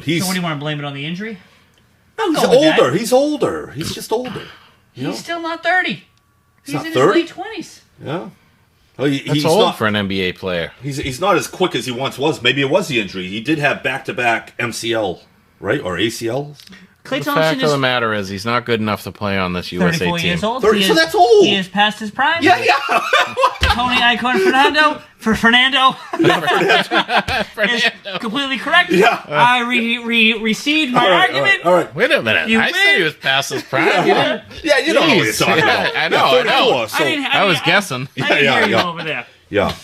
So what do you want to blame it on the injury? He's older. He's older. He's just older. He's still not 30. He's not in 30? his late 20s. Yeah. That's old for an NBA player. He's not as quick as he once was. Maybe it was the injury. He did have back-to-back MCL, right? Or ACL? The fact of the matter is he's not good enough to play on this USA 34 team. years old. 30, so that's old. He is past his prime. Yeah. Tony Icon Fernando is completely correct. Yeah. I recede my argument. All right. Wait a minute. I said he was past his prime. You didn't? Yeah, you know what you're talking about. I know. So, I was guessing. I didn't hear you over there. yeah.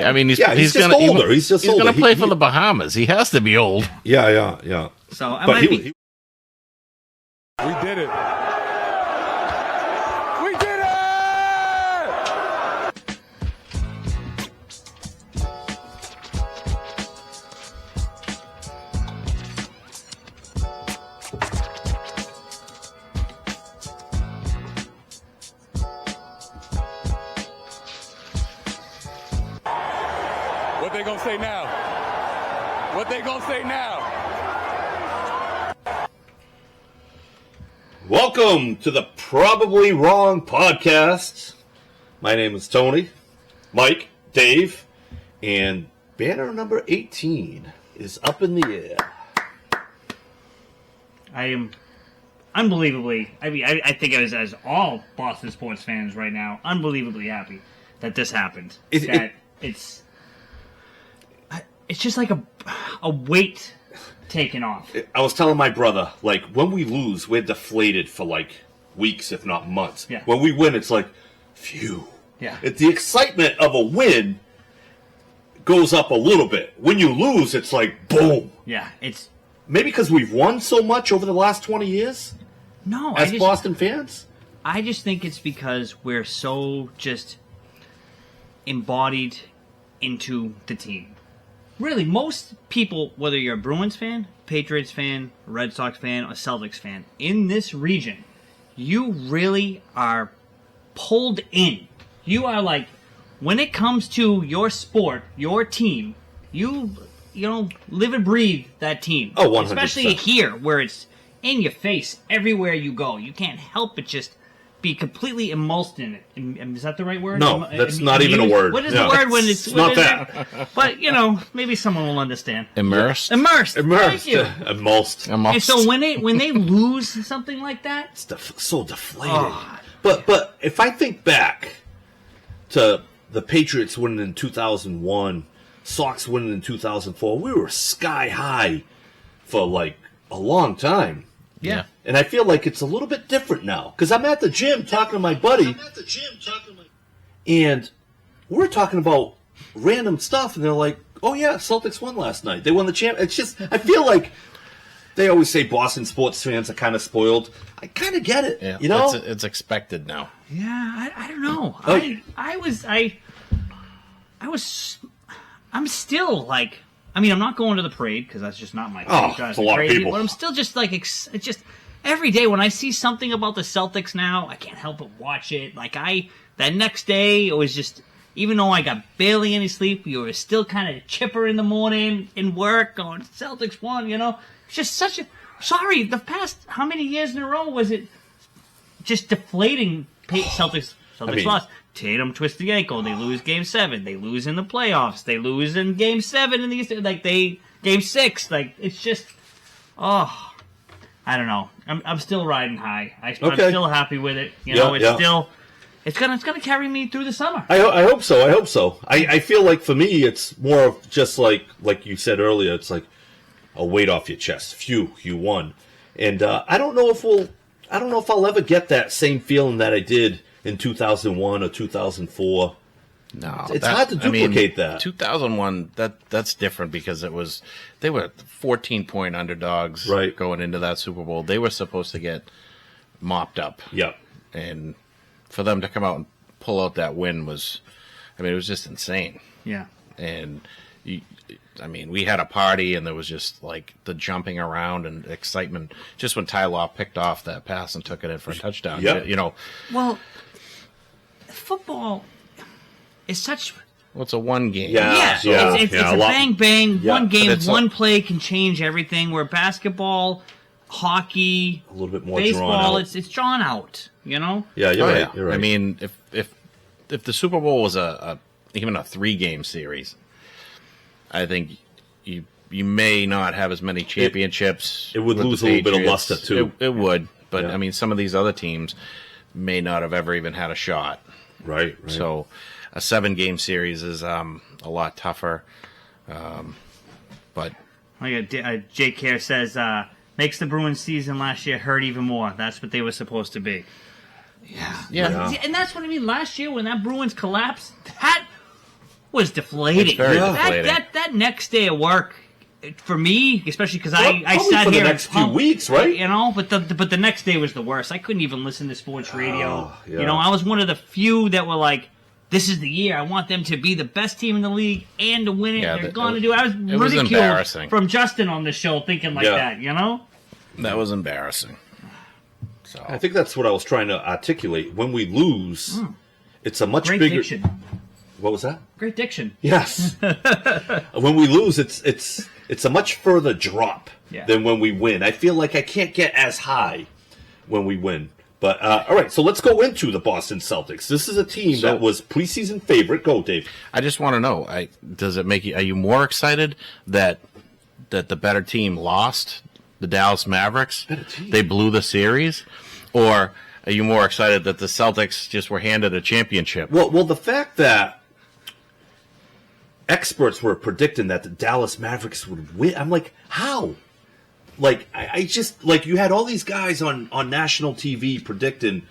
I mean, he's just gonna, older. He's just older. He's going to play for the Bahamas. He has to be old. Yeah. So I But might be. We did it. We did it! What they gonna say now? What they gonna say now? Welcome to the Probably Wrong podcast. My name is Tony, Mike, Dave, and banner number 18 is up in the air. I am unbelievably. I mean, I think as all Boston sports fans right now, unbelievably happy that this happened. It's just like a weight taken off. I was telling my brother, like, when we lose, we're deflated for, like, weeks, if not months. Yeah. When we win, it's like, phew. Yeah. The excitement of a win goes up a little bit. When you lose, it's like, boom. Yeah, it's... Maybe because we've won so much over the last 20 years? No, As Boston fans? I just think it's because we're so just embodied into the team. Really, most people, whether you're a Bruins fan, Patriots fan, Red Sox fan, or Celtics fan, in this region, you really are pulled in. You are like, when it comes to your sport, your team, you live and breathe that team. Oh, 100%. Especially here, where it's in your face everywhere you go. You can't help but just be completely immersed in it. Is that the right word? No, that's not even a word. What is the word when it's not that? But maybe someone will understand. Immersed. Immersed. Thank you. Immersed. And so when they lose something like that, It's so deflated. But if I think back to the Patriots winning in 2001, Sox winning in 2004, we were sky high for like a long time. yeah. And I feel like it's a little bit different now. Because I'm at the gym talking to my buddy. And we're talking about random stuff. And they're like, oh, yeah, Celtics won last night. They won the champ. It's just, I feel like they always say Boston sports fans are kind of spoiled. I kind of get it. Yeah, you know? it's expected now. Yeah, I don't know. I'm still like, I mean, I'm not going to the parade because that's just not my thing. Oh, it's a lot of people. But I'm still just like, it's just every day when I see something about the Celtics now, I can't help but watch it. Like that next day, it was just, even though I got barely any sleep, you were still kind of chipper in the morning in work going, Celtics won, It's just such a, sorry, the past, how many years in a row was it just deflating Celtics lost. Tatum twists the ankle. They lose Game 7. They lose in the playoffs. They lose in Game 7 in the Game 6. Like, it's just, I don't know. I'm still riding high. I'm still happy with it. It's gonna carry me through the summer. I hope so. I feel like for me, it's more of just like you said earlier. It's like a weight off your chest. Phew, you won. And I don't know if I'll ever get that same feeling that I did in 2001 or 2004. No, it's hard to duplicate that. 2001, that's different because they were 14-point underdogs going into that Super Bowl. They were supposed to get mopped up. Yep. And for them to come out and pull out that win was just insane. Yeah. And we had a party and there was just like the jumping around and excitement. Just when Ty Law picked off that pass and took it in for a touchdown. Yep. Well, football is such Well, it's a one game. It's a bang bang. Yeah, one game, one play can change everything. Where basketball, hockey, a little bit more baseball, drawn out. it's drawn out. You know. Yeah, you're right. You're right. I mean, if the Super Bowl was even a 3-game series, I think you may not have as many championships. It would lose a little bit of luster too. It would, but I mean, some of these other teams may not have ever even had a shot. Right. So a 7-game series is a lot tougher. But Jake Care says makes the Bruins season last year hurt even more. That's what they were supposed to be. Yeah. And that's what I mean. Last year when that Bruins collapsed, that was deflating. It's very deflating. That next day of work, for me, especially because I sat for here the next few weeks, right? You know, but the next day was the worst. I couldn't even listen to sports radio. Yeah. You know, I was one of the few that were like, "This is the year. I want them to be the best team in the league and to win it. Yeah, They're going to do it." I was ridiculed embarrassing from Justin on the show thinking like that. You know, that was embarrassing. So I think that's what I was trying to articulate. When we lose, it's a much great bigger. diction. What was that? Great diction. Yes. When we lose, it's a much further drop than when we win. I feel like I can't get as high when we win. But all right, so let's go into the Boston Celtics. This is a team that was preseason favorite. Go, Dave. I just want to know: does it make you? Are you more excited that the better team lost, the Dallas Mavericks? They blew the series, or are you more excited that the Celtics just were handed a championship? Well, the fact that experts were predicting that the Dallas Mavericks would win, I'm like, how? Like, I just, like, you had all these guys on national TV predicting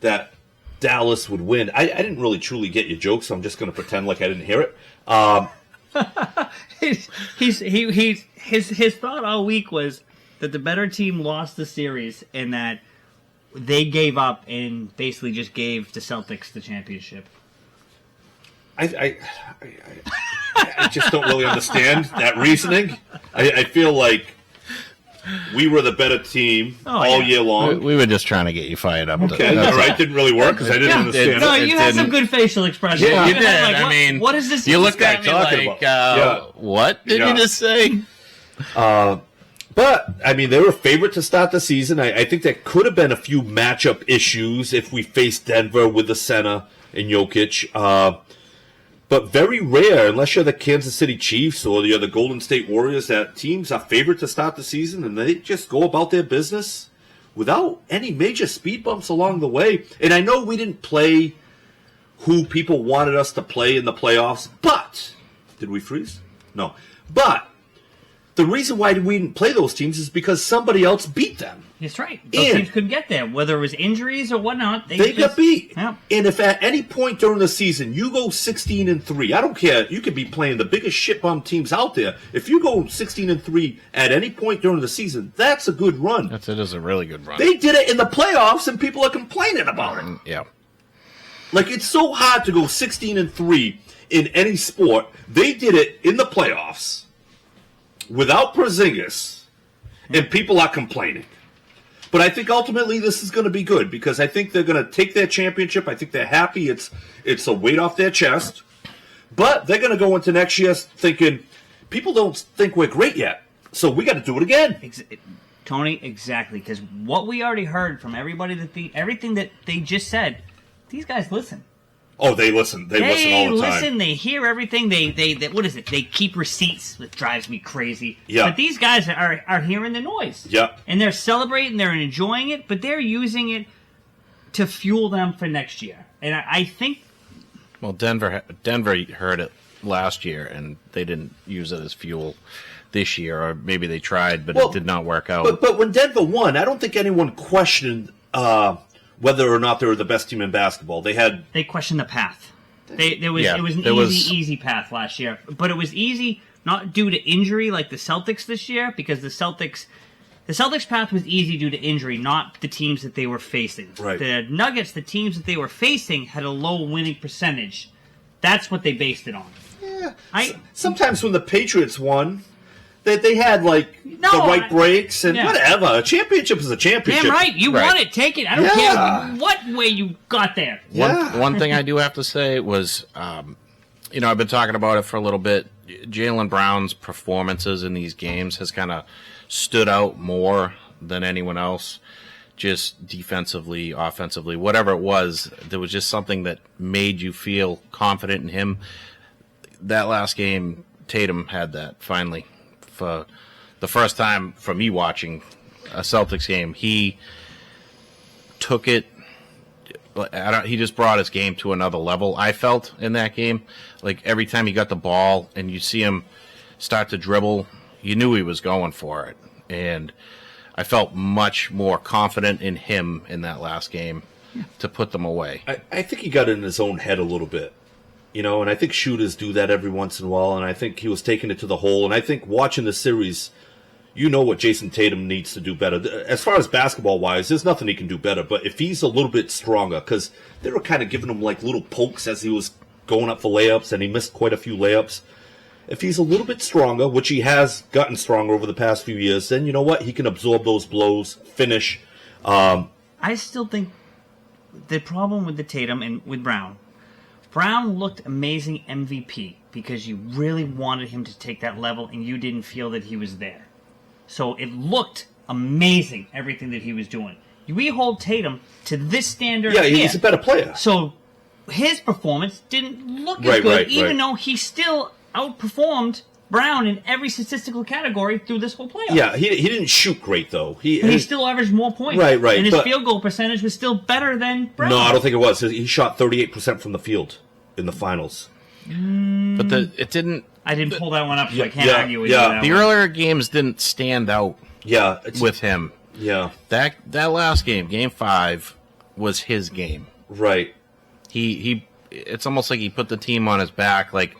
that Dallas would win. I didn't really truly get your joke, so I'm just going to pretend like I didn't hear it. His thought all week was that the better team lost the series and that they gave up and basically just gave the Celtics the championship. I just don't really understand that reasoning. I feel like we were the better team all year long. We were just trying to get you fired up. Okay, all right. Didn't really work because I didn't understand. No, you had some good facial expressions. Yeah, you did. Like, I mean, what is this? You looked at me talking like, about? What did you just say? But, I mean, they were a favorite to start the season. I think there could have been a few matchup issues if we faced Denver with the center and Jokic. But very rare, unless you're the Kansas City Chiefs or you're the Golden State Warriors, that teams are favored to start the season and they just go about their business without any major speed bumps along the way. And I know we didn't play who people wanted us to play in the playoffs, but did we freeze? No. But the reason why we didn't play those teams is because somebody else beat them. That's right. Those teams couldn't get there, whether it was injuries or whatnot. They got beat. Yeah. And if at any point during the season you go 16-3, I don't care. You could be playing the biggest shitbum teams out there. If you go 16-3 at any point during the season, that's a good run. It is a really good run. They did it in the playoffs, and people are complaining about it. Yeah. Like, it's so hard to go 16-3 in any sport. They did it in the playoffs without Porzingis, and people are complaining. But I think ultimately this is going to be good because I think they're going to take their championship. I think they're happy. It's a weight off their chest. But they're going to go into next year thinking, people don't think we're great yet, so we got to do it again. Tony, exactly. Because what we already heard from everybody, everything that they just said, these guys listen. Oh, they listen. They listen all the time. They listen. They hear everything. They what is it? They keep receipts, which drives me crazy. Yeah. But these guys are hearing the noise. Yeah. And they're celebrating. They're enjoying it. But they're using it to fuel them for next year. And I think. Well, Denver heard it last year, and they didn't use it as fuel this year, or maybe they tried, but it did not work out. But when Denver won, I don't think anyone questioned whether or not they were the best team in basketball. They questioned the path. It was an easy path last year, but it was easy not due to injury like the Celtics this year, because the Celtics path was easy due to injury, not the teams that they were facing. Right. The Nuggets, the teams that they were facing, had a low winning percentage. That's what they based it on. Yeah. Sometimes when the Patriots won, they had the right breaks and whatever. A championship is a championship. Damn right. You won it. Take it. I don't care what way you got there. One thing I do have to say was I've been talking about it for a little bit. Jaylen Brown's performances in these games has kind of stood out more than anyone else, just defensively, offensively, whatever it was. There was just something that made you feel confident in him. That last game, Tatum had that finally. For the first time for me watching a Celtics game, he took it. He just brought his game to another level, I felt, in that game. Like, every time he got the ball and you see him start to dribble, you knew he was going for it. And I felt much more confident in him in that last game to put them away. I think he got in his own head a little bit. And I think shooters do that every once in a while, and I think he was taking it to the hole. And I think watching the series, what Jason Tatum needs to do better. As far as basketball-wise, there's nothing he can do better. But if he's a little bit stronger, because they were kind of giving him like little pokes as he was going up for layups, and he missed quite a few layups. If he's a little bit stronger, which he has gotten stronger over the past few years, then you know what? He can absorb those blows, finish. I still think the problem with the Tatum and with Brown looked amazing MVP because you really wanted him to take that level and you didn't feel that he was there. So it looked amazing, everything that he was doing. We hold Tatum to this standard. Yeah, he's a better player. So his performance didn't look as good, even though he still outperformed Brown in every statistical category through this whole playoff. Yeah, he didn't shoot great, though. He still averaged more points. Right. And his field goal percentage was still better than Brown. No, I don't think it was. He shot 38% from the field in the finals. But it didn't... I didn't pull that one up, so I can't argue with you. The earlier games didn't stand out with him. Yeah. That last game, Game 5, was his game. Right. He it's almost like he put the team on his back, like,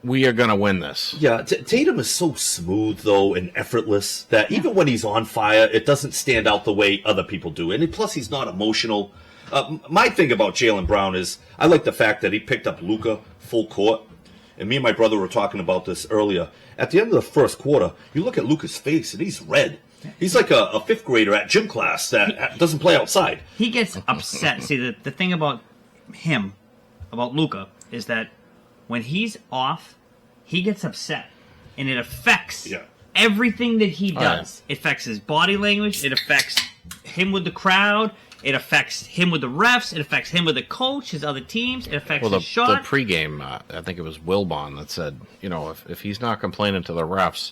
we are going to win this. Yeah, Tatum is so smooth, though, and effortless that even when he's on fire, it doesn't stand out the way other people do. And plus, he's not emotional. My thing about Jaylen Brown is I like the fact that he picked up Luka full court. And me and my brother were talking about this earlier. At the end of the first quarter, you look at Luka's face, and he's red. He's like a fifth grader at gym class that doesn't play outside. He gets upset. See, the thing about him, about Luka, is that when he's off, he gets upset. And it affects everything that he does. It affects his body language. It affects him with the crowd. It affects him with the refs. It affects him with the coach, his other teams. It affects his shot. The pregame, I think it was Wilbon that said, if he's not complaining to the refs,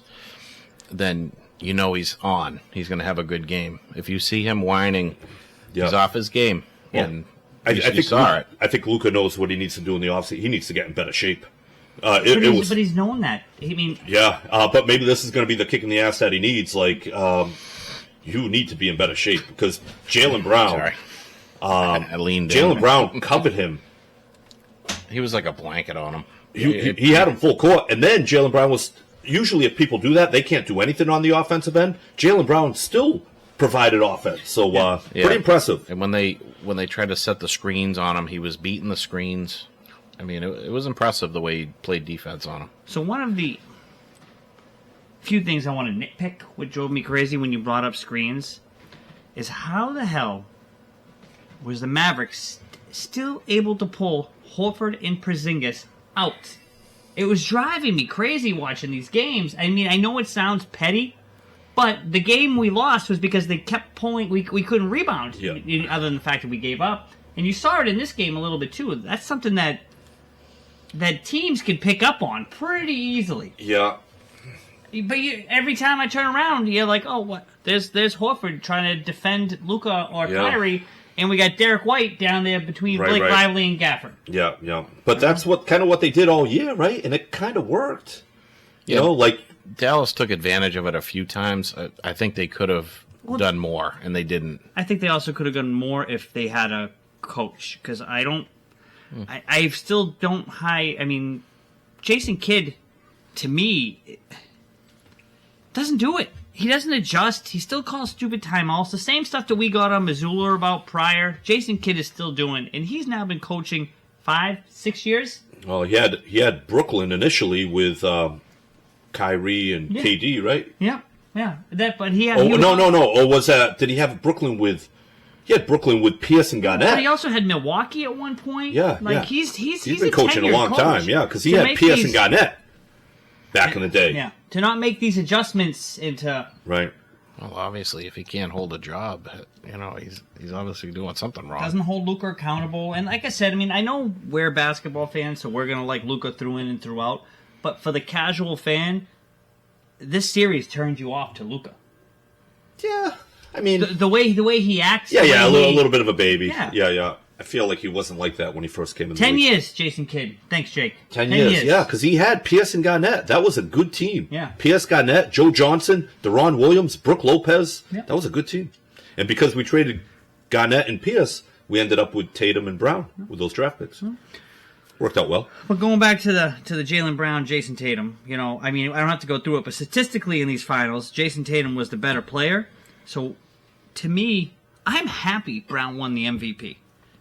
then he's on. He's going to have a good game. If you see him whining, he's off his game. Well, and I think Luka knows what he needs to do in the offseason. He needs to get in better shape. But he's known that. But maybe this is going to be the kick in the ass that he needs. Like, you need to be in better shape because Jaylen Brown. I leaned in. Jaylen Brown covered him. He was like a blanket on him. He had him full court, and then Jaylen Brown was. Usually, if people do that, they can't do anything on the offensive end. Jaylen Brown still provided offense, so pretty impressive. And when they tried to set the screens on him, he was beating the screens. I mean, it was impressive the way he played defense on him. So one of the few things I want to nitpick, what drove me crazy when you brought up screens, is how the hell was the Mavericks still able to pull Horford and Porzingis out? It was driving me crazy watching these games. I mean, I know it sounds petty, but the game we lost was because they kept pulling. We couldn't rebound, other than the fact that we gave up. And you saw it in this game a little bit too. That's something that teams can pick up on pretty easily. Yeah. But every time I turn around, you're like, oh, what? There's Horford trying to defend Luka or Kyrie, and we got Derek White down there between Blake Lively and Gafford. Yeah. But that's what they did all year, right? And it kind of worked. Like Dallas took advantage of it a few times. I think they could have done more, and they didn't. I think they also could have done more if they had a coach, because I still don't I mean, Jason Kidd, to me, doesn't do it. He doesn't adjust. He still calls stupid timeouts. The same stuff that we got on Mcilory about prior, Jason Kidd is still doing. And he's now been coaching 5-6 years. Well, he had Brooklyn initially with Kyrie and KD, right? Yeah. But he had... No. Or was that... Did he have Brooklyn with He had Brooklyn with Pierce and Garnett. But he also had Milwaukee at one point. Yeah, like yeah. He's been coaching a long time, yeah, because he had Pierce and Garnett back in the day. Yeah, to not make these adjustments into right. Well, obviously, if he can't hold a job, he's obviously doing something wrong. Doesn't hold Luka accountable, and like I said, I mean, I know we're basketball fans, so we're gonna like Luka through in and throughout. But for the casual fan, this series turned you off to Luka. Yeah, I mean the way he acts. Yeah, a little bit of a baby. Yeah. I feel like he wasn't like that when he first came in. 10 years, Jason Kidd. Thanks, Jake. 10 years. Yeah, because he had Pierce and Garnett. That was a good team. Yeah. Pierce, Garnett, Joe Johnson, Deron Williams, Brooke Lopez. Yeah. That was a good team. And because we traded Garnett and Pierce, we ended up with Tatum and Brown with those draft picks. Worked out well. But going back to the Jaylen Brown, Jason Tatum, I mean, I don't have to go through it, but statistically in these finals, Jason Tatum was the better player. So, to me, I'm happy Brown won the MVP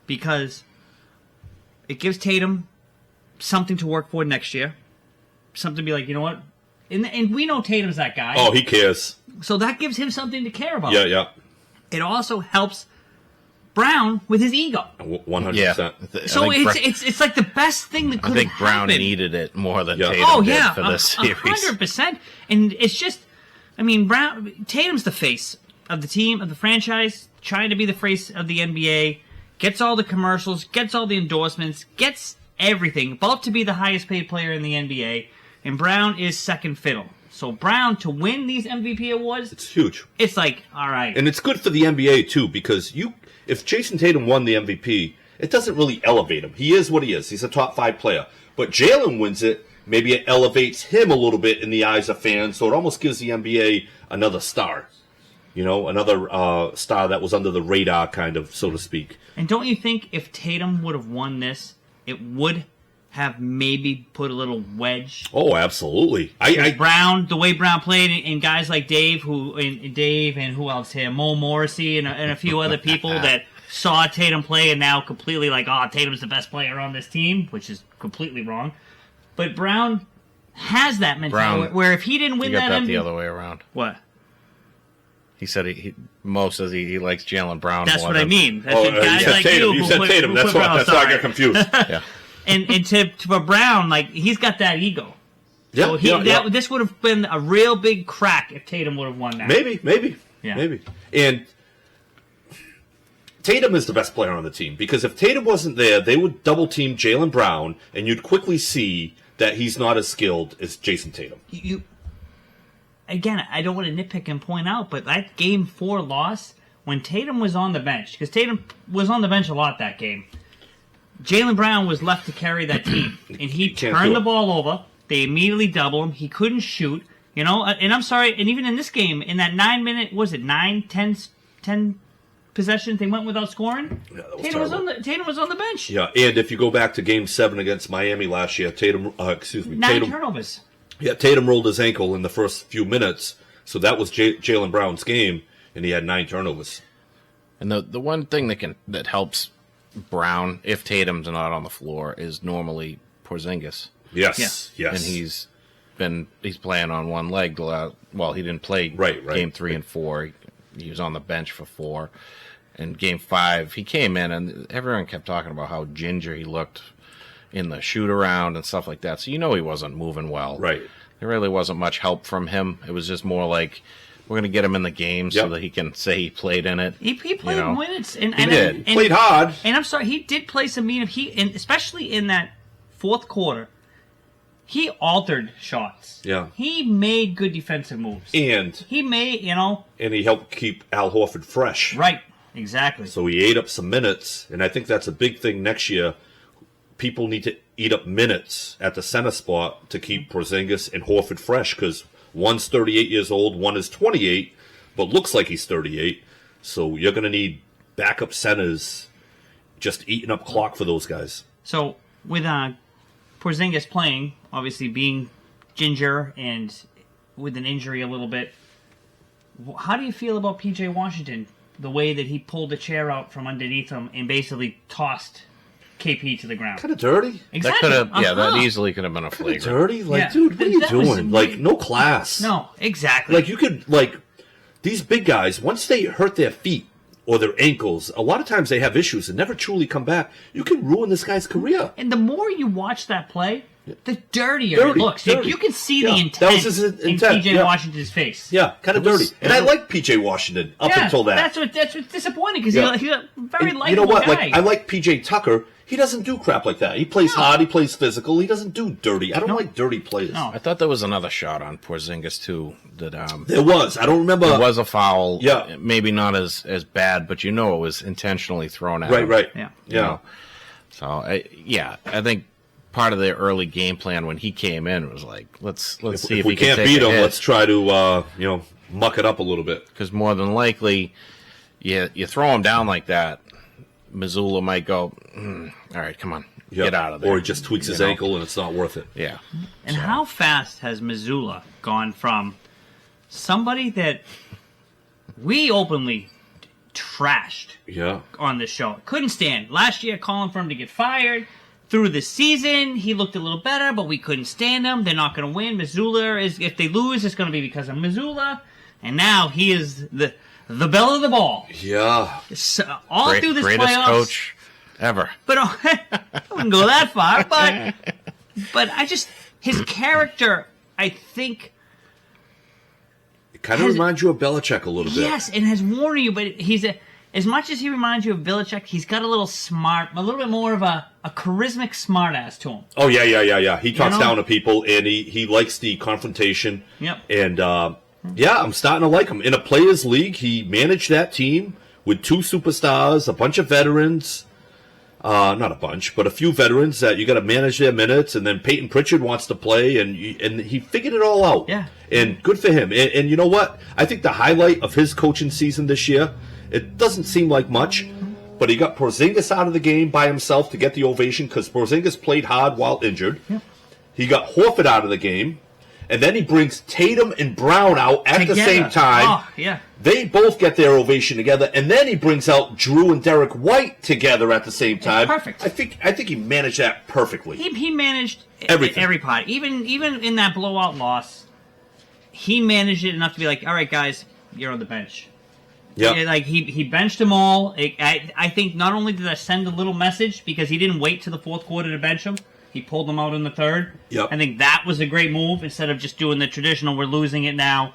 because it gives Tatum something to work for next year. Something to be like, you know what? And we know Tatum's that guy. Oh, he cares. So that gives him something to care about. Yeah. It also helps Brown with his ego. 100%. Yeah. So it's like the best thing that could have happened. I think Brown needed it more than Tatum did for this series. 100%. And it's just, I mean, Tatum's the face of the team, of the franchise, trying to be the face of the NBA, gets all the commercials, gets all the endorsements, gets everything, about to be the highest paid player in the NBA, and Brown is second fiddle. So Brown, to win these MVP awards, it's huge. It's like, all right. And it's good for the NBA, too, because if Jason Tatum won the MVP, it doesn't really elevate him. He is what he is. He's a top 5 player. But Jalen wins it, maybe it elevates him a little bit in the eyes of fans, so it almost gives the NBA another star. Another star that was under the radar, kind of, so to speak. And don't you think if Tatum would have won this, it would have maybe put a little wedge? Oh, absolutely. Brown, the way Brown played, and guys like Dave, and who else here? Mo Morrissey and a few other people that saw Tatum play and now completely like, Tatum's the best player on this team, which is completely wrong. But Brown has that mentality where if he didn't win that MVP... the other way around. What? He said Mo says he likes Jaylen Brown. That's more what I mean. That's you said like Tatum. You said Tatum. That's why I got confused. Yeah. And for Brown, like, he's got that ego. So this would have been a real big crack if Tatum would have won that. Maybe. Yeah. Maybe. And Tatum is the best player on the team because if Tatum wasn't there, they would double team Jaylen Brown, and you'd quickly see that he's not as skilled as Jason Tatum. Again, I don't want to nitpick and point out, but that Game 4 loss, when Tatum was on the bench, because Tatum was on the bench a lot that game, Jaylen Brown was left to carry that team. And he turned the ball over. They immediately double him. He couldn't shoot. And I'm sorry, and even in this game, in that 10 possessions, they went without scoring. Yeah, that was Tatum was on the bench. Yeah, and if you go back to Game 7 against Miami last year, Tatum 9 turnovers. Yeah, Tatum rolled his ankle in the first few minutes, so that was Jaylen Brown's game, and he had 9 turnovers. And the one thing that helps Brown, if Tatum's not on the floor, is normally Porzingis. Yes. And he's playing on one leg. Well, he didn't play Game 3 and 4. He was on the bench for 4. And Game 5, he came in, and everyone kept talking about how ginger he looked in the shoot-around and stuff like that. So he wasn't moving well. Right. There really wasn't much help from him. It was just more like, we're going to get him in the game so that he can say he played in it. He played minutes. He did. He played hard. And I'm sorry, he did play some minutes. And especially in that fourth quarter, he altered shots. Yeah. He made good defensive moves. And he made, And he helped keep Al Horford fresh. Right. Exactly. So he ate up some minutes, and I think that's a big thing next year. People need to eat up minutes at the center spot to keep Porzingis and Horford fresh, because one's 38 years old, one is 28, but looks like he's 38. So you're going to need backup centers just eating up clock for those guys. So with Porzingis playing, obviously being ginger and with an injury a little bit, how do you feel about P.J. Washington? The way that he pulled the chair out from underneath him and basically tossed KP to the ground. Kind of dirty. Exactly. That easily could have been a flagrant. Dirty? Dude, what are you doing? No class. No, exactly. You could, these big guys, once they hurt their feet, or their ankles. A lot of times they have issues and never truly come back. You can ruin this guy's career. And the more you watch that play, the dirtier it looks. Dirty. You can see the intent, that was his intent. in P.J. Washington's face. Yeah, kind of dirty. And I like P.J. Washington up until that. That's what's disappointing because he's a very likable You know what? guy. Like, I like P.J. Tucker. He doesn't do crap like that. He plays hard. He plays physical. He doesn't do dirty. I don't like dirty players. No. I thought there was another shot on Porzingis too. That there was. I don't remember. There was a foul. Yeah. Maybe not as bad, but it was intentionally thrown at him. Right. Yeah. You know? So I think part of their early game plan when he came in was like, let's see if we can't beat him. Let's try to muck it up a little bit. Because more than likely, you throw him down like that, Missoula might go, all right, come on, get out of there. Or he just tweaks his ankle and it's not worth it. Yeah. And how fast has Missoula gone from somebody that we openly trashed on this show? Couldn't stand. Last year, calling for him to get fired. Through the season, he looked a little better, but we couldn't stand him. They're not going to win. Missoula if they lose, it's going to be because of Missoula. And now he is the belle of the ball. Yeah. So, through this greatest playoffs, coach ever. But I wouldn't go that far. But his character, I think, it kind of reminds you of Belichick a little bit. Yes, and has worn you. But as much as he reminds you of Belichick, he's got a little bit more of a charismatic smartass to him. Oh yeah. He talks down to people, and he likes the confrontation. Yep. And I'm starting to like him. In a players' league, he managed that team with 2 superstars, a bunch of veterans. Not a bunch, but a few veterans that you got to manage their minutes, and then Peyton Pritchard wants to play, and he figured it all out. Yeah. And good for him. And you know what? I think the highlight of his coaching season this year, it doesn't seem like much, but he got Porzingis out of the game by himself to get the ovation because Porzingis played hard while injured. Yep. He got Horford out of the game, and then he brings Tatum and Brown out at the same time. Oh, yeah. They both get their ovation together, and then he brings out Drew and Derek White together at the same time. It's perfect. I think he managed that perfectly. He managed everything. Every part. Even in that blowout loss, he managed it enough to be like, all right, guys, you're on the bench. Yeah. Like, he benched them all. I think not only did that send a little message, because he didn't wait to the fourth quarter to bench them, he pulled them out in the third. Yep. I think that was a great move, instead of just doing the traditional, we're losing it now.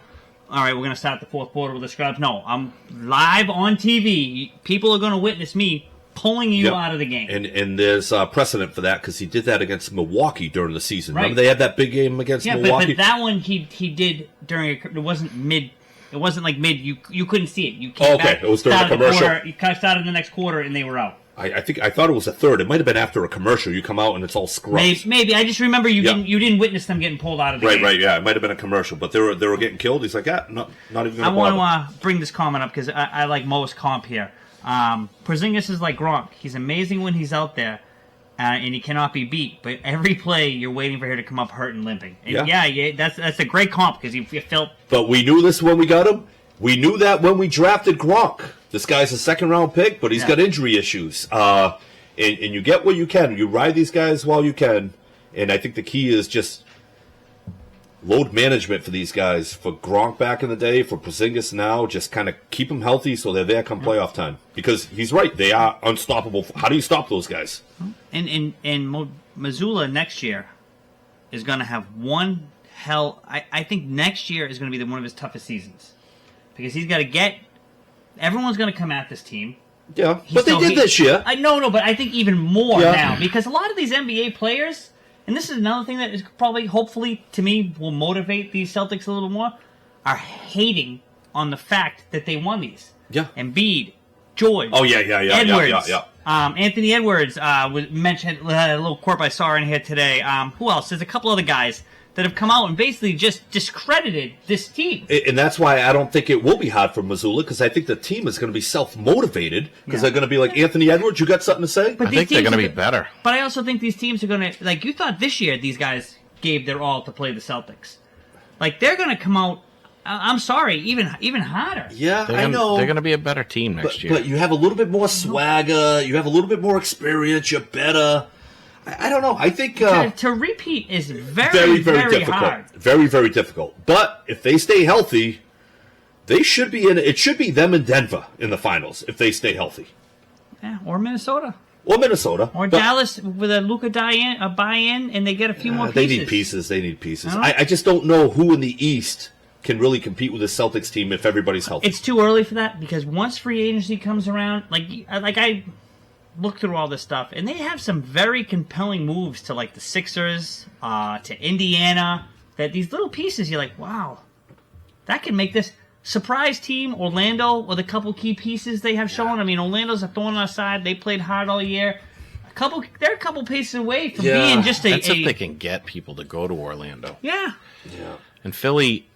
All right, we're going to start the fourth quarter with the scrubs. No, I'm live on TV. People are going to witness me pulling you out of the game. And there's precedent for that because he did that against Milwaukee during the season. Right. Remember they had that big game against Milwaukee? But that one he did during it wasn't mid. It wasn't like mid. You couldn't see it. You came back, it was during the commercial. You started the next quarter and they were out. I thought it was a third. It might have been after a commercial. You come out and it's all scrubbed. Maybe. I just remember you didn't witness them getting pulled out of the game. Right. Yeah, it might have been a commercial, but they were getting killed. He's like, not even going to. I want to bring this comment up because I like Mo's comp here. Porzingis is like Gronk. He's amazing when he's out there, and he cannot be beat. But every play, you're waiting for him to come up hurt and limping. And that's a great comp because you felt. But we knew this when we got him. We knew that when we drafted Gronk. This guy's a second-round pick, but he's got injury issues. And you get what you can. You ride these guys while you can. And I think the key is just load management for these guys. For Gronk back in the day, for Porzingis now, just kind of keep them healthy so they're there come playoff time. Because he's right. They are unstoppable. How do you stop those guys? And Missoula next year is going to have one hell. I think next year is going to be one of his toughest seasons. Because he's got to get... Everyone's going to come at this team. Yeah, but they did this year. I know, but I think even more now. Because a lot of these NBA players, and this is another thing that is probably, hopefully, to me, will motivate these Celtics a little more, are hating on the fact that they won these. Yeah. Embiid, George, Edwards. Anthony Edwards was mentioned, a little quirk I saw in here today. Who else? There's a couple other guys that have come out and basically just discredited this team. And that's why I don't think it will be hard for Missoula, because I think the team is going to be self-motivated, because they're going to be like, Anthony Edwards, you got something to say? I think they're going to be better. But I also think these teams are going to, like, you thought this year these guys gave their all to play the Celtics. Like, they're going to come out, I'm sorry, even harder. Yeah, I know. They're going to be a better team next year. But you have a little bit more swagger, you have a little bit more experience, you're better. I don't know. I think to repeat is very, very difficult. hard. Very, very difficult. But if they stay healthy, they should be in. It should be them and Denver in the finals if they stay healthy. Yeah, or Minnesota. Or Minnesota. Or Dallas with a Luka buy-in, and they get a few more pieces. They need pieces. I just don't know who in the East can really compete with the Celtics team if everybody's healthy. It's too early for that because once free agency comes around, like I look through all this stuff, and they have some very compelling moves to like the Sixers, to Indiana. That these little pieces, you're like, wow, that can make this surprise team. Orlando with a couple key pieces they have shown. I mean, Orlando's a thorn on our side. They played hard all year. They're a couple paces away from being just That's if they can get people to go to Orlando. Yeah. And Philly,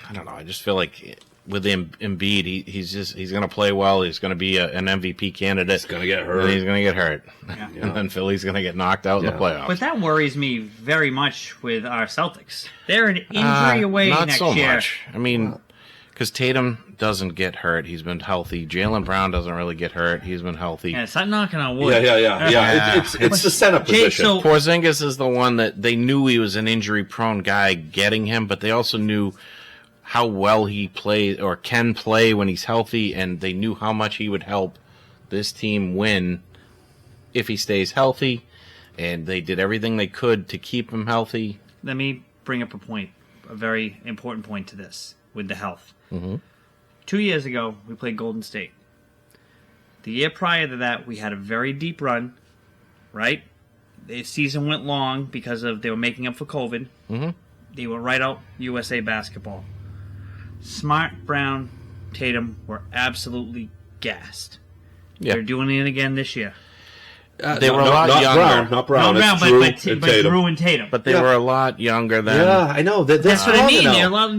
I don't know. I just feel like with Embiid, he's going to play well. He's going to be an MVP candidate. He's going to get hurt. And he's going to get hurt. Yeah. And then Philly's going to get knocked out in the playoffs. But that worries me very much with our Celtics. They're an injury away not next so year. much. I mean, because Tatum doesn't get hurt. He's been healthy. Jaylen Brown doesn't really get hurt. He's been healthy. Yeah, it's not knocking on wood. Yeah. It's the center position. so- Porzingis is the one that they knew he was an injury-prone guy getting him, but they also knew how well he plays or can play when he's healthy, and they knew how much he would help this team win if he stays healthy, and they did everything they could to keep him healthy. Let me bring up a very important point to this with the health. Mm-hmm. 2 years ago, we played Golden State. The year prior to that, we had a very deep run, right? The season went long because they were making up for COVID. Mm-hmm. They were right out USA basketball. Smart, Brown, Tatum were absolutely gassed. Yeah. They're doing it again this year. They were a lot younger. Not Brown. Not It's Brown, but Tatum. Drew and Tatum. But they were a lot younger than I know. That's what I mean. They're a lot,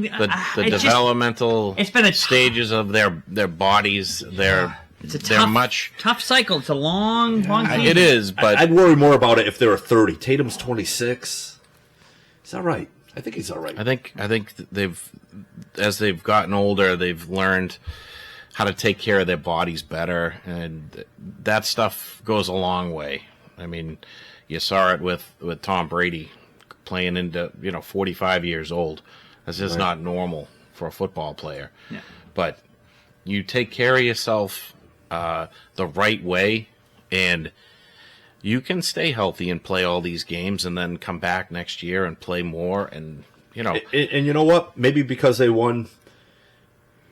the developmental stages of their bodies. It's a tough cycle. It's a long season. It is, but I'd worry more about it if they were 30. Tatum's 26. Is that right? I think he's all right. I think as they've gotten older, they've learned how to take care of their bodies better, and that stuff goes a long way. I mean, you saw it with Tom Brady playing into 45 years old. That's just not normal for a football player. Yeah. But you take care of yourself the right way, and you can stay healthy and play all these games, and then come back next year and play more. And and you know what? Maybe because they won,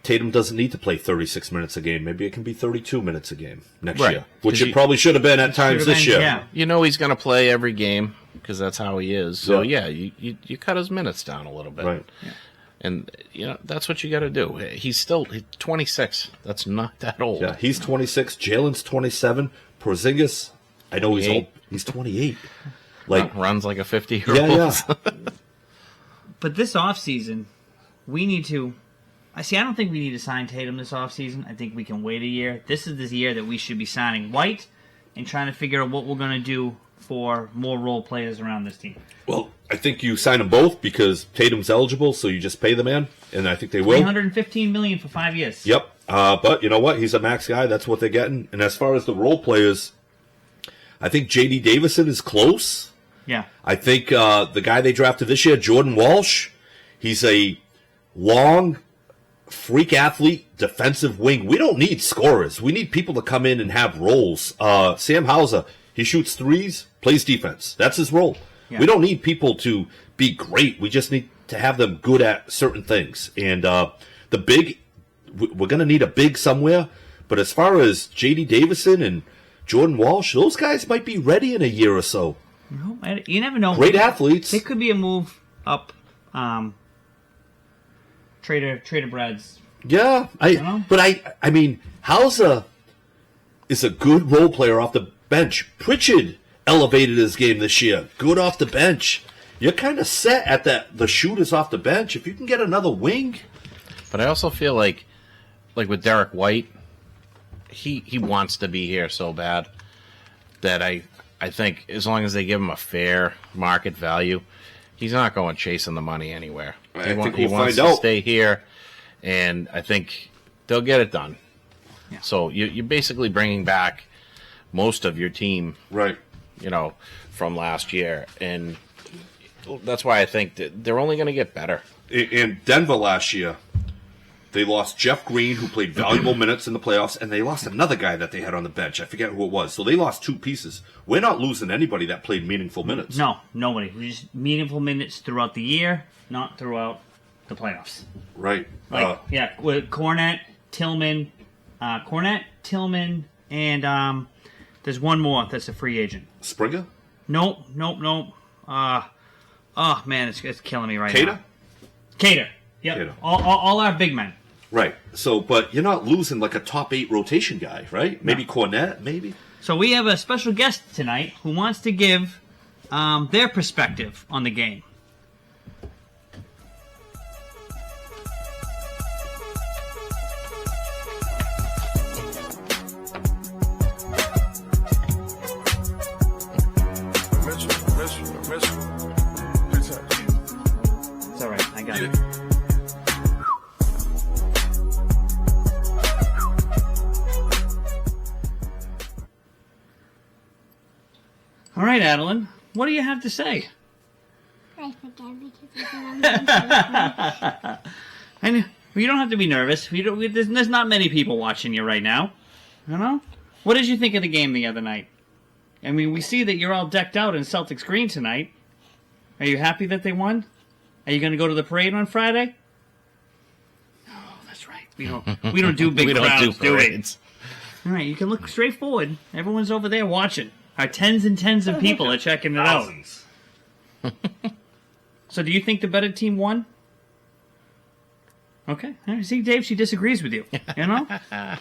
Tatum doesn't need to play 36 minutes a game. Maybe it can be 32 minutes a game next year, which it probably should have been at times this year. Yeah. He's going to play every game because that's how he is. So you cut his minutes down a little bit. Right. Yeah. And that's what you got to do. He's 26. That's not that old. Yeah, he's 26. Jalen's 27. Porzingis, I know he's old. He's 28. Runs like a 50-year-old. Yeah. But this offseason, we need to... I don't think we need to sign Tatum this offseason. I think we can wait a year. This is the year that we should be signing White and trying to figure out what we're going to do for more role players around this team. Well, I think you sign them both because Tatum's eligible, so you just pay the man, and I think they will. $315 million for 5 years. Yep. But you know what? He's a max guy. That's what they're getting. And as far as the role players, I think J.D. Davison is close. Yeah. I think the guy they drafted this year, Jordan Walsh, he's a long freak athlete, defensive wing. We don't need scorers. We need people to come in and have roles. Sam Hauser, he shoots threes, plays defense. That's his role. Yeah. We don't need people to be great. We just need to have them good at certain things. And the big, we're going to need a big somewhere. But as far as J.D. Davison and Jordan Walsh, those guys might be ready in a year or so. You never know. Great athletes. It could be a move up. Trader Brad's. Yeah, I mean, Hauser is a good role player off the bench. Pritchard elevated his game this year. Good off the bench. You're kind of set at the shooters off the bench. If you can get another wing. But I also feel like with Derek White, he wants to be here so bad that I think as long as they give him a fair market value, he's not going chasing the money anywhere. He wants to stay here, and I think they'll get it done. Yeah. So you're basically bringing back most of your team, right? From last year, and that's why I think that they're only going to get better. In Denver last year, They lost Jeff Green, who played valuable minutes in the playoffs, and they lost another guy that they had on the bench. I forget who it was. So they lost 2 pieces. We're not losing anybody that played meaningful minutes. No, nobody. We just meaningful minutes throughout the year, not throughout the playoffs. Right. With Cornette, Tillman, and there's one more that's a free agent. Springer? Nope. Oh man, it's killing me right Cater? now. Cater. Yep. Cater. All our big men. Right. So, but you're not losing like a top 8 rotation guy, right? Maybe Cornette, maybe? So we have a special guest tonight who wants to give their perspective on the game. It's all right. I got it. All right, Adeline, what do you have to say? I forget because I know. You don't have to be nervous. There's not many people watching you right now. You know? What did you think of the game the other night? I mean, we see that you're all decked out in Celtics green tonight. Are you happy that they won? Are you going to go to the parade on Friday? Oh, that's right. We don't do big crowds, do we? All right, you can look straight forward. Everyone's over there watching. Our tens and tens of people are checking it out. So do you think the better team won? Okay. All right. See, Dave, she disagrees with you. You know? the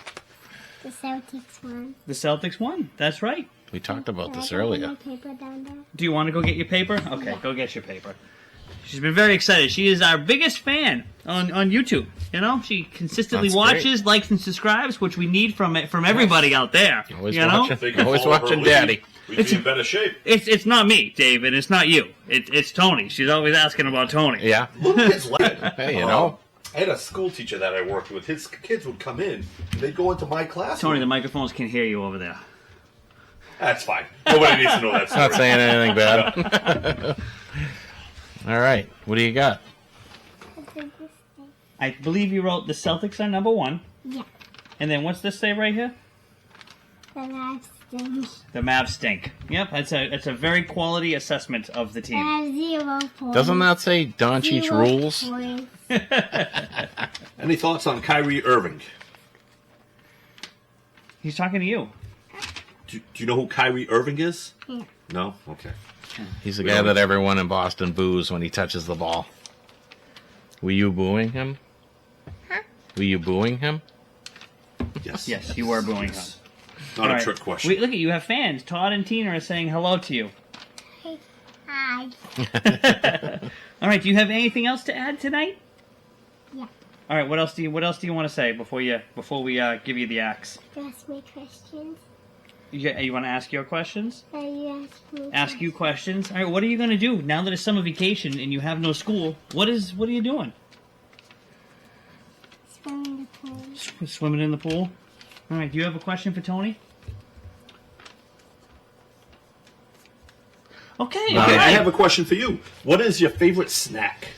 Celtics won. The Celtics won. That's right. We talked about Can I this go get earlier. my paper down there? Do you want to go get your paper? Okay, go get your paper. She's been very excited. She is our biggest fan on YouTube. You know, she consistently That's watches, likes, and subscribes, which we need from everybody out there. Always you know? watching, always watching Daddy. We'd be in better shape. It's not me, Dave, and it's not you. It's Tony. She's always asking about Tony. Yeah. Look at his leg. Hey, you know. I had a school teacher that I worked with. His kids would come in, and they'd go into my class. Tony, the microphones can hear you over there. That's fine. Nobody needs to know that story. Not saying anything bad. All right. What do you got? What does this say? I believe you wrote the Celtics are number 1. Yeah. And then what's this say right here? The last thing. The Mavs stink. Yep, it's a very quality assessment of the I team. have 0 points. Doesn't that say Doncic 0 rules? points. Any thoughts on Kyrie Irving? He's talking to you. Do you know who Kyrie Irving is? Yeah. No? Okay. He's the guy that everyone in Boston boos when he touches the ball. Were you booing him? Huh? Were you booing him? Yes. Yes, you were booing him. Not All a right. trick question. Wait, look at you have fans. Todd and Tina are saying hello to you. Hi. All right, do you have anything else to add tonight? Yeah. All right, what else do you want to say before we give you the axe? Ask me questions. You want to ask your questions? You ask me Ask you questions. All right, what are you going to do now that it's summer vacation and you have no school? What are you doing? Swim in the pool. Swimming in the pool. All right, do you have a question for Tony? Okay. Okay, all I right. have a question for you. What is your favorite snack?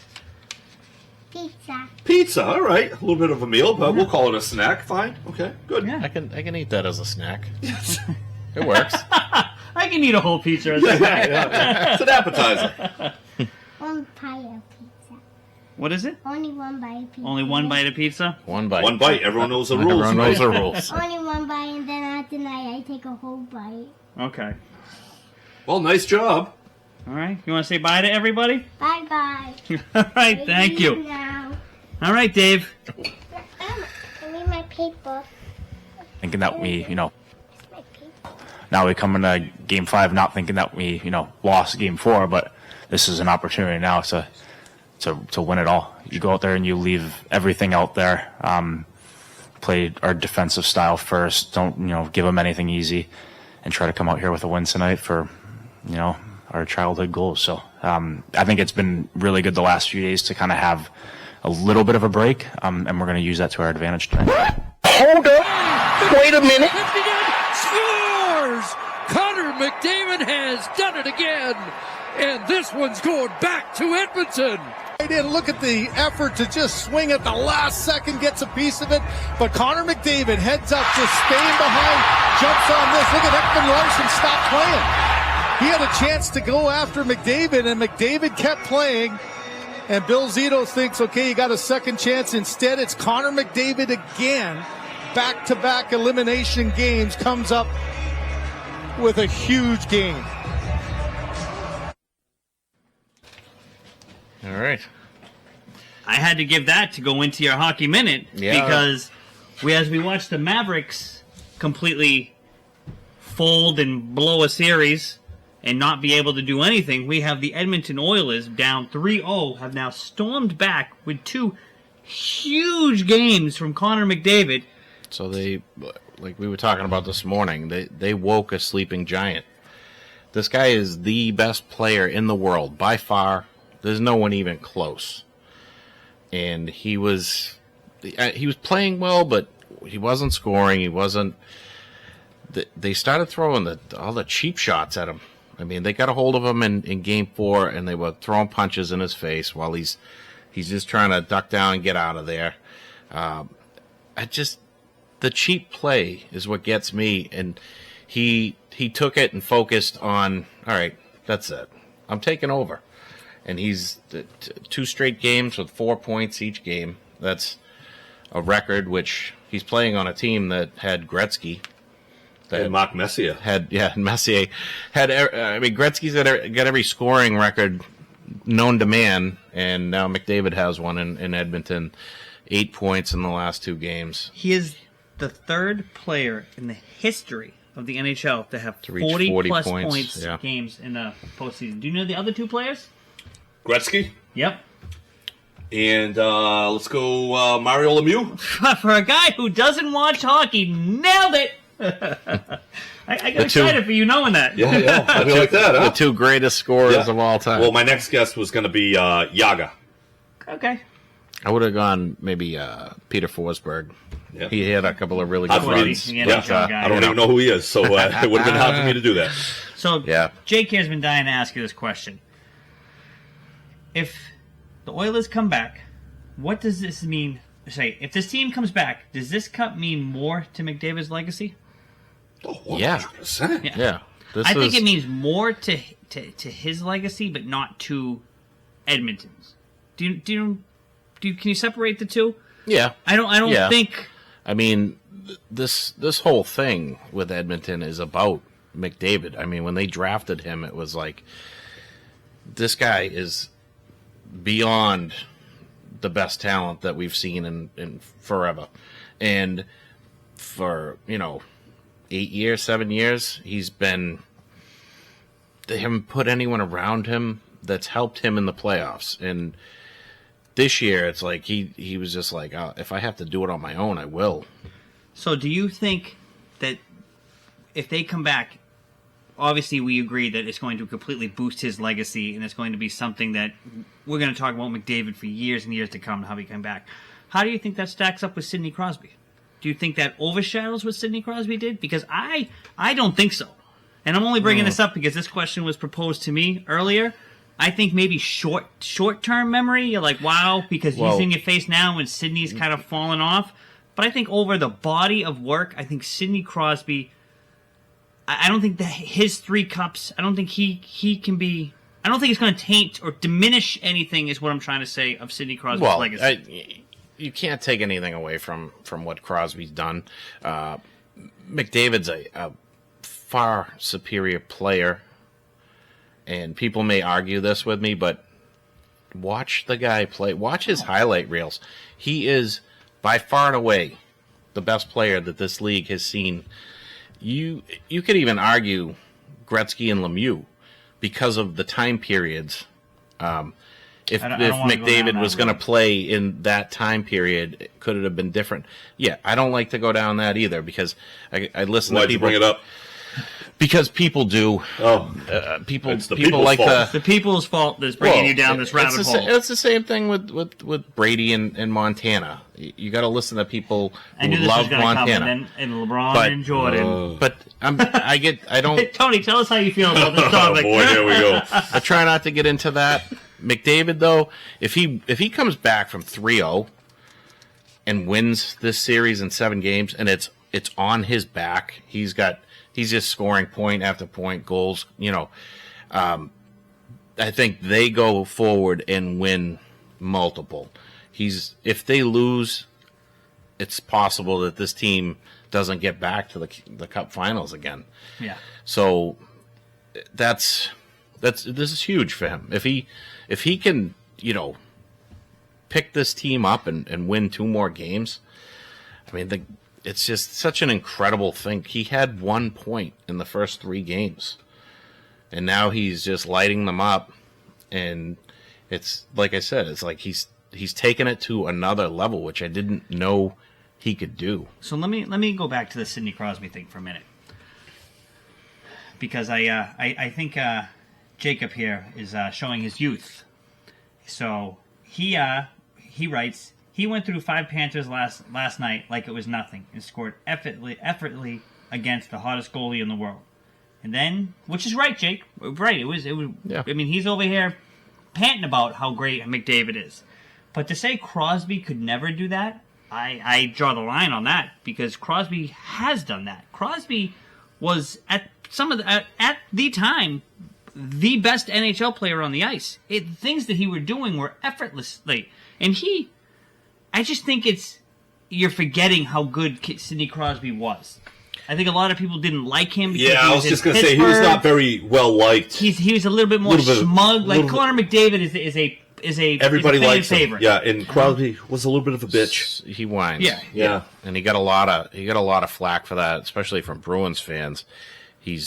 Pizza. Pizza. All right. A little bit of a meal, but we'll call it a snack. Fine. Okay. Good. Yeah. I can eat that as a snack. It works. I can eat a whole pizza. As a snack. It's an appetizer. One pie of pizza. What is it? Only one bite of pizza. Only one bite of pizza? One bite. One bite. Everyone knows the rules. Everyone knows the rules. Only one bite, and then after night I take a whole bite. Okay. Well, nice job. All right. You want to say bye to everybody? Bye bye. All right. Thank you. Now. All right, Dave. I need my paper. Thinking that we, My paper. now we come into game 5 not thinking that we, lost game 4, but this is an opportunity now to win it all. You go out there and you leave everything out there. Play our defensive style first. Don't, give them anything easy, and try to come out here with a win tonight for, our childhood goals. So I think it's been really good the last few days to kind of have a little bit of a break, and we're going to use that to our advantage tonight. Hold up. Wait a minute. Scores! Connor McDavid has done it again. And this one's going back to Edmonton. In. Look at the effort to just swing at the last second, gets a piece of it. But Connor McDavid heads up, just staying behind, jumps on this. Look at Ekman Larson stop playing. He had a chance to go after McDavid, and McDavid kept playing. And Bill Zito thinks, okay, you got a second chance. Instead, it's Connor McDavid again. Back-to-back elimination games, comes up with a huge game. All right. I had to give that to go into your hockey minute because as we watched the Mavericks completely fold and blow a series and not be able to do anything, we have the Edmonton Oilers down 3-0, have now stormed back with 2 huge games from Connor McDavid. So they, like we were talking about this morning, they woke a sleeping giant. This guy is the best player in the world by far. There's no one even close. And he was playing well, but he wasn't scoring. He wasn't. They started throwing all the cheap shots at him. I mean, they got a hold of him in Game 4, and they were throwing punches in his face while he's just trying to duck down and get out of there. The cheap play is what gets me, and he took it and focused on, all right, that's it. I'm taking over. And he's 2 straight games with 4 points each game. That's a record, which he's playing on a team that had Gretzky. And Mark Messier. Messier had. I mean, Gretzky's got every scoring record known to man, and now McDavid has one in Edmonton. 8 points in the last 2 games. He is the 3rd player in the history of the NHL to have 40 plus points games in the postseason. Do you know the other 2 players? Gretzky. Yep. And let's go Mario Lemieux. For a guy who doesn't watch hockey, nailed it. I got excited for you knowing that. Yeah. I like that, huh? The 2 greatest scorers of all time. Well, my next guess was going to be Yaga. Okay. I would have gone maybe Peter Forsberg. Yep. He had a couple of really good runs. I don't even know who he is, so it would have been hard for me to do that. So, Jake has been dying to ask you this question. If the Oilers come back, what does this mean? Say, if this team comes back, does this cup mean more to McDavid's legacy? Oh, 100%. Yeah. I think it means more to his legacy, but not to Edmonton's. Can you separate the 2? Yeah. I don't think. I mean, this whole thing with Edmonton is about McDavid. I mean, when they drafted him, it was like, this guy is beyond the best talent that we've seen in forever. And for, 8 years, 7 years, they haven't put anyone around him that's helped him in the playoffs. And this year, it's like he was just like, oh, if I have to do it on my own, I will. So do you think that if they come back, obviously we agree that it's going to completely boost his legacy, and it's going to be something that we're going to talk about McDavid for years and years to come, how he came back. How do you think that stacks up with Sidney Crosby? Do you think that overshadows what Sidney Crosby did? Because I don't think so. And I'm only bringing this up because this question was proposed to me earlier. I think maybe short-term memory, you're like, wow, because he's in your face now and Sidney's kind of fallen off. But I think over the body of work, I think Sidney Crosby, I don't think that his 3 cups, I don't think he can be, I don't think it's going to taint or diminish anything is what I'm trying to say of Sidney Crosby's legacy. You can't take anything away from what Crosby's done. McDavid's a far superior player, and people may argue this with me, but watch the guy play. Watch his highlight reels. He is by far and away the best player that this league has seen. You could even argue Gretzky and Lemieux because of the time periods. If McDavid was going to play in that time period, could it have been different? Yeah, I don't like to go down that either because I listen to people. Why'd you bring it up? Because people do. People like fault. It's the people's fault that's bringing you down this rabbit hole. It's the same thing with Brady and Montana. You got to listen to people who love Montana. And LeBron and Jordan. But I don't. Tony, tell us how you feel about this topic. Oh boy, here we go. I try not to get into that McDavid, though, if he comes back from 3-0 and wins this series in 7 games, and it's on his back, he's just scoring point after point, goals. I think they go forward and win multiple. If they lose, it's possible that this team doesn't get back to the Cup Finals again. Yeah. So this is huge for him. If he can, pick this team up and win 2 more games, I mean, it's just such an incredible thing. He had 1 point in the first 3 games, and now he's just lighting them up. And it's like I said, it's like he's taken it to another level, which I didn't know he could do. So let me go back to the Sidney Crosby thing for a minute, because I think Jacob here is showing his youth. So he writes, he went through 5 Panthers last night like it was nothing and scored effortlessly against the hottest goalie in the world. And then, which is right, Jake, right? It was. Yeah. I mean, he's over here panting about how great McDavid is, but to say Crosby could never do that, I draw the line on that, because Crosby has done that. Crosby was at the time the best NHL player on the ice. Things that he were doing were effortlessly, and I just think you're forgetting how good Sidney Crosby was. I think a lot of people didn't like him. Yeah, I was just going to say, he was not very well liked. He was a little bit more smug. Like Connor McDavid is a everybody likes him. favorite. Yeah, and Crosby was a little bit of a bitch. He whines. Yeah. And he got a lot of flack for that, especially from Bruins fans. He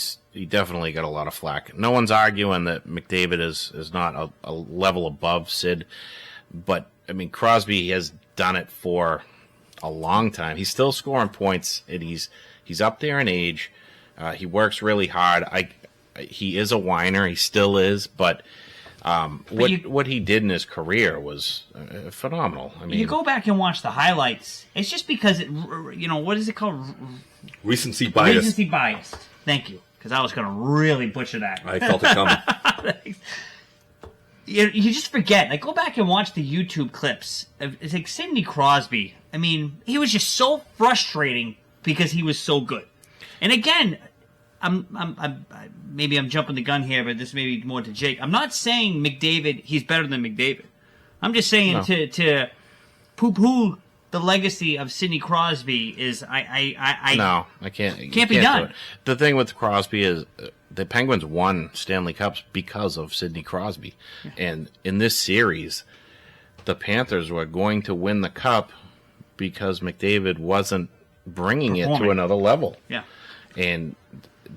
definitely got a lot of flack. No one's arguing that McDavid is not a level above Sid, but I mean, Crosby has done it for a long time. He's still scoring points, and he's up there in age. He works really hard. He is a whiner. He still is, but what he did in his career was phenomenal. I mean, you go back and watch the highlights. It's just because what is it called? Recency bias. Recency bias. Thank you, because I was going to really butcher that. I felt it coming. You just forget. Like, go back and watch the YouTube clips. It's like Sidney Crosby. I mean, he was just so frustrating because he was so good. And again, maybe I'm jumping the gun here, but this may be more to Jake. I'm not saying McDavid, he's better than McDavid. I'm just saying to poo-poo the legacy of Sidney Crosby is no, I can't. Can't be done. The thing with Crosby is the Penguins won Stanley Cups because of Sidney Crosby, and in this series, the Panthers were going to win the cup because McDavid wasn't bringing it to another level. Yeah, and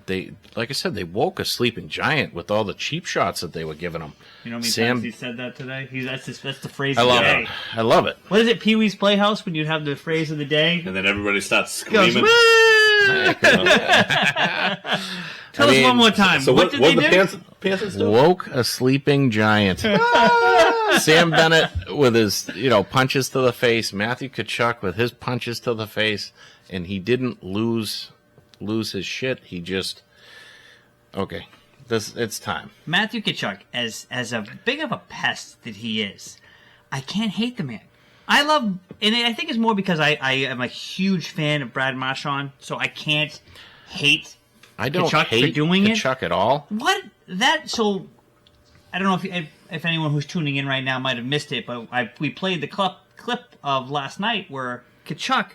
they, like I said, they woke a sleeping giant with all the cheap shots that they were giving him. You know how many times he said that today? That's the phrase I of the love day. it. I love it. What is it, Pee-wee's Playhouse, when you'd have the phrase of the day? And then everybody starts Goes, screaming. Tell us one more time. So what did they do? the Panthers do? Woke a sleeping giant. Sam Bennett with his punches to the face. Matthew Tkachuk with his punches to the face, and he didn't lose his shit. He just it's time. Matthew Tkachuk, as a big of a pest that he is, I can't hate the man. I love, and I think it's more because I am a huge fan of Brad Marchand, so I can't hate Tkachuk hate for doing Tkachuk at all. What so I don't know if anyone who's tuning in right now might have missed it, but we played the clip of last night where Tkachuk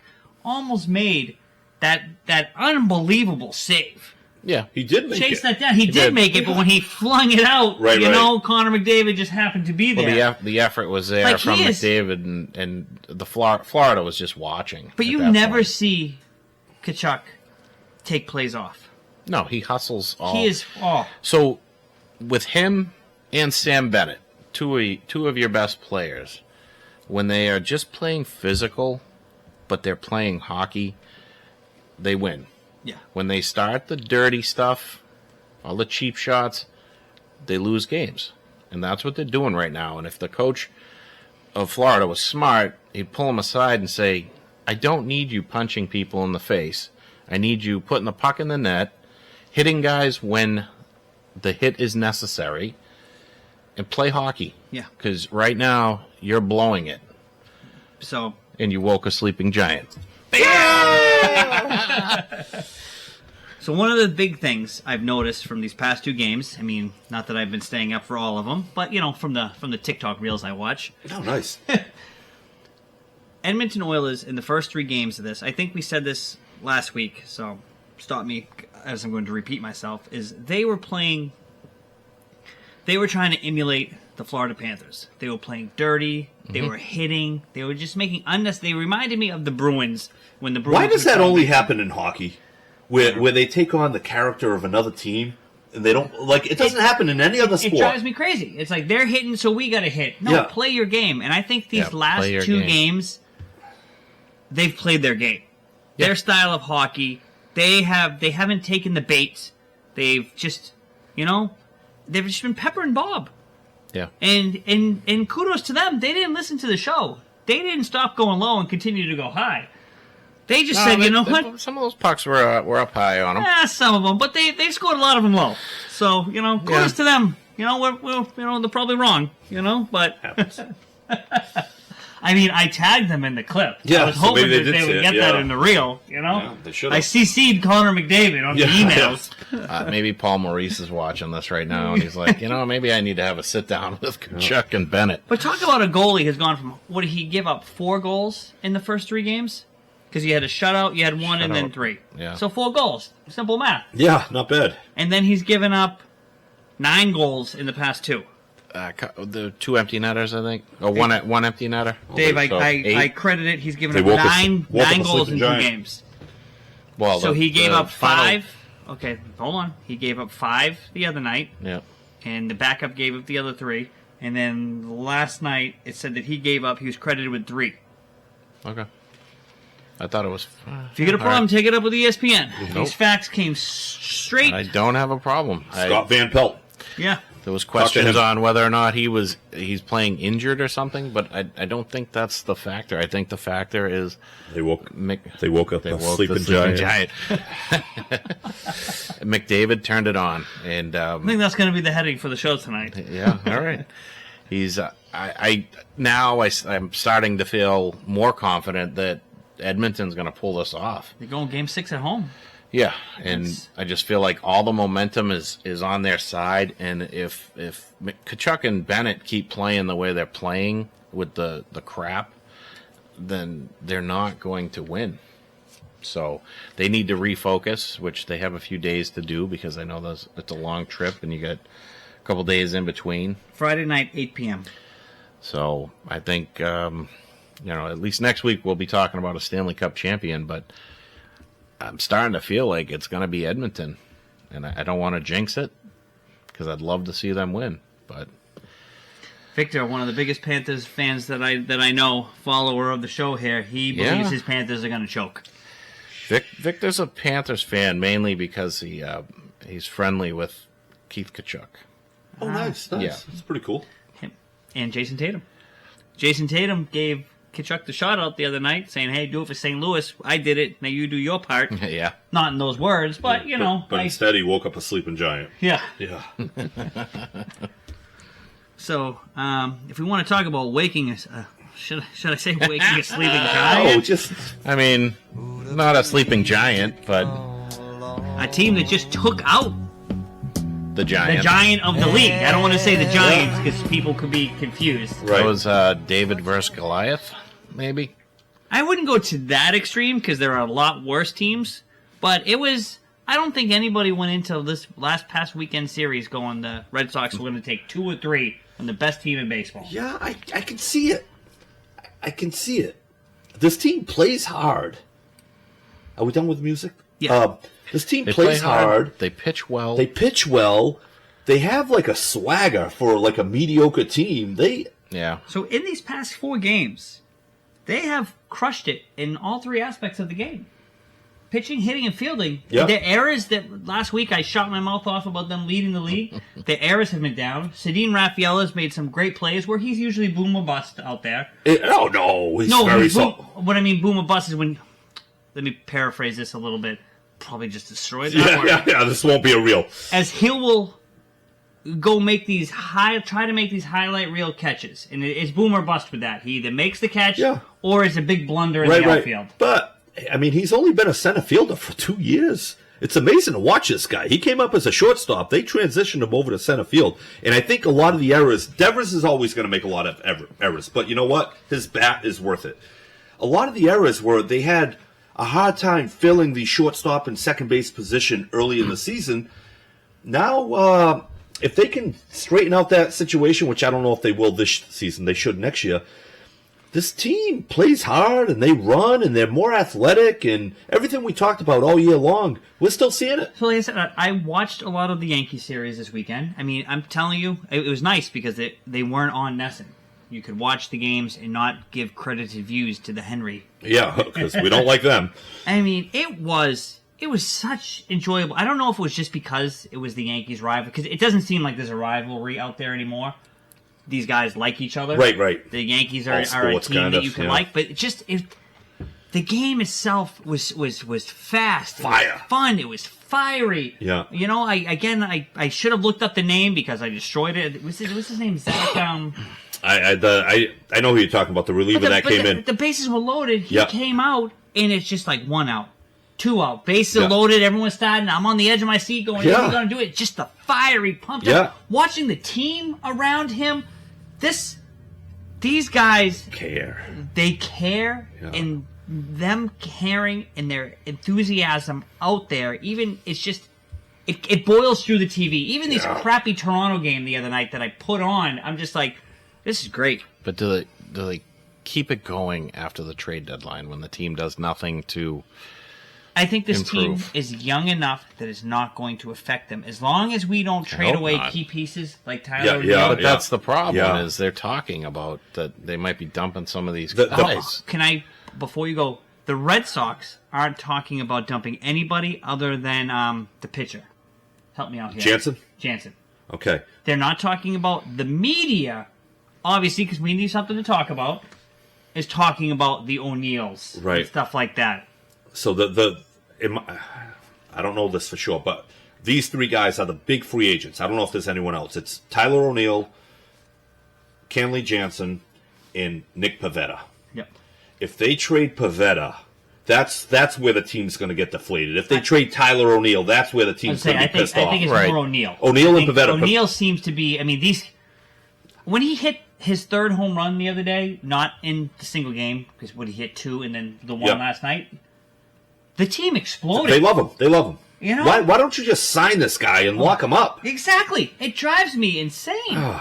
almost made that unbelievable save. Yeah, he did make Chase it. that down. He did make it, but when he flung it out, right. Connor McDavid just happened to be there. Well, the effort was there from McDavid, and the Florida was just watching. But you never see Tkachuk take plays off. No, he hustles all. He is. So with him and Sam Bennett, two of your best players, when they are just playing physical, but they're playing hockey, they win. Yeah. When they start the dirty stuff, all the cheap shots, they lose games. And that's what they're doing right now. And if the coach of Florida was smart, he'd pull him aside and say, I don't need you punching people in the face. I need you putting the puck in the net, hitting guys when the hit is necessary, and play hockey. Yeah. Because right now you're blowing it, So and you woke a sleeping giant. So one of the big things I've noticed from these past 2 games, I mean, not that I've been staying up for all of them, but from the TikTok reels I watch, Oh, nice. Edmonton Oilers in the first 3 games of this, I think we said this last week, so stop me as I'm going to repeat myself, is they were trying to emulate the Florida Panthers. They were playing dirty, they were hitting, they were just making unnecessary. They reminded me of the Bruins when the Bruins. Why does were that trying only to- happen in hockey? Where they take on the character of another team, and they don't, like, it doesn't happen in any other sport. It drives me crazy. It's like they're hitting, so we got to hit. No, Yeah. play your game. And I think these last play your 2 game. games, they've played their game. Yeah. Their style of hockey. They haven't taken the bait. They've just, they've just been Pepper and Bob. Yeah. And kudos to them. They didn't listen to the show. They didn't stop going low and continue to go high. They just said, you know what? Some of those pucks were up high on them. Some of them, but they scored a lot of them low. So kudos to them. They're probably wrong. But I mean, I tagged them in the clip. Yeah, I was so hoping maybe they that did they see would it, get that yeah. in the reel. Yeah, they should I have. CC'd Connor McDavid on the emails. Maybe Paul Maurice is watching this right now, and he's like, maybe I need to have a sit down with Chuck and Bennett. But talk about a goalie has gone from what did he give up 4 goals in the first 3 games? Because you had a shutout, you had 1, and then Shutout. 3. Yeah. So 4 goals. Simple math. Yeah, not bad. And then he's given up 9 goals in the past 2. The 2 empty netters, I think, or one empty netter. Dave, So, I 8. credit it. He's given They up woke us- nine woke up a goals in sleeping 2 giant. games. Well, So he gave the up final- 5. Okay, hold on. He gave up 5 the other night, Yeah. and the backup gave up the other 3. And then last night it said that he was credited with 3. Okay. I thought it was. If you get a problem, All right. take it up with ESPN. Nope. These facts came straight. I don't have a problem. Scott Van Pelt. Yeah. There was to questions him. on whether or not he's playing injured or something, but I don't think that's the factor. I think the factor is They woke up they a woke sleeping the sleeping giant. McDavid turned it on, and I think that's going to be the heading for the show tonight. yeah, all right. He's I'm starting to feel more confident that Edmonton's going to pull this off. They're going Game 6 at home. Yeah, and I just feel like all the momentum is on their side, and if Tkachuk and Bennett keep playing the way they're playing with the crap, then they're not going to win. So they need to refocus, which they have a few days to do because I know it's a long trip and you got a couple days in between. Friday night, 8 p.m. So I think at least next week we'll be talking about a Stanley Cup champion, but I'm starting to feel like it's going to be Edmonton, and I don't want to jinx it because I'd love to see them win. But Victor, one of the biggest Panthers fans that I know, follower of the show here, he believes his Panthers are going to choke. Victor's a Panthers fan mainly because he's friendly with Keith Tkachuk. Oh, nice. Yeah. That's pretty cool. Him and Jason Tatum. Jason Tatum gave Tkachuk the shot out the other night, saying, "Hey, do it for St. Louis. I did it. Now you do your part." Yeah. Not in those words, but But instead, he woke up a sleeping giant. yeah. Yeah. So, if we want to talk about waking, should I say waking a sleeping giant? Oh, just I mean, not a sleeping giant, but A team that just took out the giant. the giant of the league. I don't want to say the Giants because people could be confused. right. That was David versus Goliath, maybe. I wouldn't go to that extreme because there are a lot worse teams, but it was. I don't think anybody went into this past weekend series going the Red Sox were going to take 2 or 3 from the best team in baseball. Yeah, I can see it. I can see it. This team plays hard. Are we done with music? Yeah. This team They plays play hard. They pitch well. They pitch well. They have like a swagger for like a mediocre team. Yeah. So in these past 4 games, they have crushed it in all 3 aspects of the game. Pitching, hitting, and fielding. Yeah. The errors that last week I shot my mouth off about them leading the league, the errors have been down. Sedin Rafaela's made some great plays where he's usually boom or bust out there. Oh no, he's No, very boom, soft. what I mean boom or bust is when, let me paraphrase this a little bit, probably just destroyed that word. Yeah. This won't be a real. As Hill will go make these try to make these highlight reel catches, and it's boom or bust with that. He either makes the catch or it's a big blunder in the outfield. But I mean, he's only been a center fielder for 2 years. It's amazing to watch this guy. He came up as a shortstop. They transitioned him over to center field, and I think a lot of the errors. Devers is always going to make a lot of errors, but you know what? His bat is worth it. A lot of the errors were they had a hard time filling the shortstop and second base position early in the season. Now, if they can straighten out that situation, which I don't know if they will this season, they should next year, this team plays hard and they run and they're more athletic and everything we talked about all year long, we're still seeing it. So like I said, I watched a lot of the Yankee series this weekend. I mean, I'm telling you, it was nice because they weren't on Nesson. You could watch the games and not give credited views to the Henry. Yeah, because we don't like them. I mean, it was such enjoyable. I don't know if it was just because it was the Yankees' rival, because it doesn't seem like there's a rivalry out there anymore. These guys like each other. Right. The Yankees are a team that you can like, but the game itself was fast. Fire. It was fun. It was fiery. Yeah. You know, I should have looked up the name because I destroyed it. What's his name? Zach. I know who you're talking about. The reliever that came in. The bases were loaded. He came out, and it's just like 1 out. 2 out. Bases are loaded. Everyone's starting. I'm on the edge of my seat going, "Are you going to do it?" Just the fiery, pumped up. Watching the team around him, these guys care. They care, and them caring and their enthusiasm out there. Even it's just it boils through the TV. Even this crappy Toronto game the other night that I put on, I'm just like, this is great. But do they keep it going after the trade deadline when the team does nothing to? I think this improve. team is young enough that it's not going to affect them. As long as we don't trade away key pieces like Tyler O'Neill. But that's the problem is they're talking about that they might be dumping some of these guys. Can I, before you go, the Red Sox aren't talking about dumping anybody other than the pitcher. Help me out here. Jansen. Okay. They're not talking about the media, obviously, because we need something to talk about, is talking about the O'Neills and stuff like that. So I don't know this for sure, but these 3 guys are the big free agents. I don't know if there's anyone else. It's Tyler O'Neill, Kenley Jansen, and Nick Pivetta. Yep. If they trade Pivetta, that's where the team's going to get deflated. If they trade Tyler O'Neill, that's where the team's going to be pissed off. I think it's more O'Neill. O'Neill and Pivetta. O'Neill seems to be. I mean, when he hit his 3rd home run the other day, not in the single game, because he hit 2 and then the one last night. The team exploded. They love him. You know? Why don't you just sign this guy and lock him up? Exactly. It drives me insane.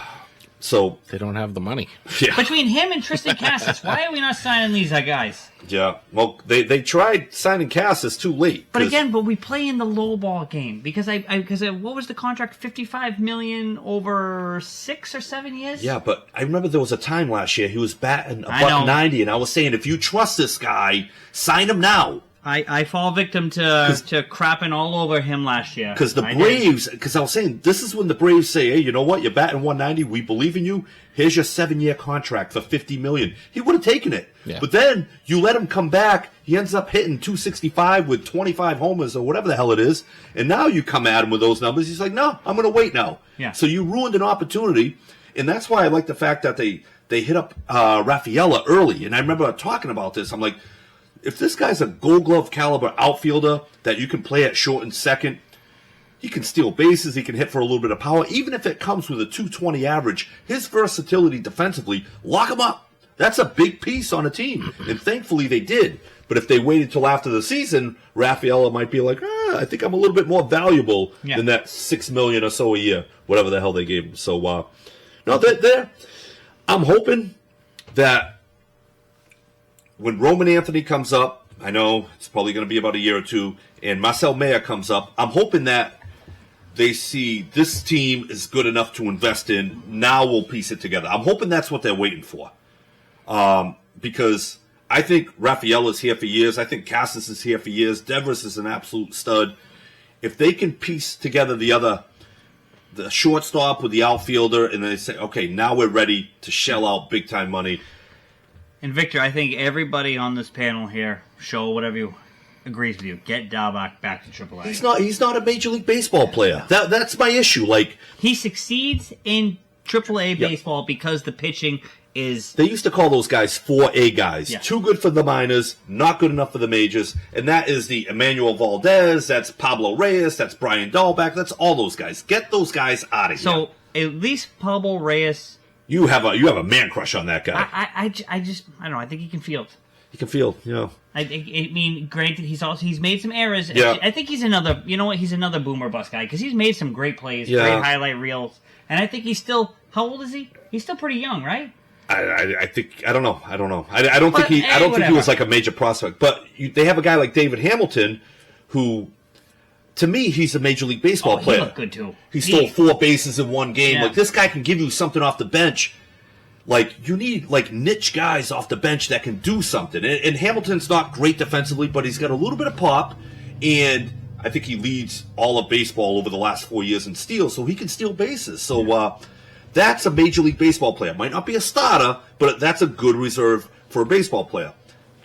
So they don't have the money. Yeah. Between him and Tristan Cassis, why are we not signing these guys? Yeah. Well, they tried signing Cassis too late. But we play in the low ball game because what was the contract? $55 million over 6 or 7 years. Yeah, but I remember there was a time last year he was batting $190, and I was saying if you trust this guy, sign him now. I fall victim to crapping all over him last year. Because the Braves, because I was saying, this is when the Braves say, hey, you know what, you're batting 190, we believe in you, here's your 7-year contract for $50 million. He would have taken it. Yeah. But then you let him come back, he ends up hitting 265 with 25 homers or whatever the hell it is, and now you come at him with those numbers, he's like, no, I'm going to wait now. Yeah. So you ruined an opportunity, and that's why I like the fact that they hit up Rafaela early, and I remember talking about this, I'm like, if this guy's a Gold Glove caliber outfielder that you can play at short and second, he can steal bases, he can hit for a little bit of power. Even if it comes with a 220 average, his versatility defensively, lock him up. That's a big piece on a team. And thankfully they did. But if they waited till after the season, Rafaela might be like, I think I'm a little bit more valuable than that $6 million or so a year, whatever the hell they gave him. So, I'm hoping that when Roman Anthony comes up, I know it's probably going to be about a year or two, and Marcel Mayer comes up, I'm hoping that they see this team is good enough to invest in. Now we'll piece it together. I'm hoping that's what they're waiting for. Because I think Rafaela's here for years. I think Cassis is here for years. Devers is an absolute stud. If they can piece together the shortstop with the outfielder, and they say, okay, now we're ready to shell out big-time money. And Victor, I think everybody on this panel here, show whatever you agrees with you. Get Dahlbach back to AAA. He's not a Major League Baseball player. That's my issue. Like, he succeeds in AAA baseball because the pitching is... They used to call those guys 4A guys. Yeah. Too good for the minors, not good enough for the majors. And that is the Emmanuel Valdez, that's Pablo Reyes, that's Brian Dahlbach, that's all those guys. Get those guys out of here. So, at least Pablo Reyes... You have a man crush on that guy. I don't know, I think he can field. He can field, I mean, granted, he's made some errors. Yeah. I think he's another, you know what, he's another boomer bust guy, because he's made some great plays, Yeah. great highlight reels, and I think he's still, how old is he? He's still pretty young, right? I think I don't know. I don't think he was like a major prospect. But they have a guy like David Hamilton, who, to me, he's a Major League Baseball player. He looked good too. He stole 4 bases in one game. Yeah. Like, this guy can give you something off the bench. Like, you need like niche guys off the bench that can do something. And Hamilton's not great defensively, but he's got a little bit of pop, and I think he leads all of baseball over the last 4 years in steals, so he can steal bases. So that's a Major League Baseball player. Might not be a starter, but that's a good reserve for a baseball player.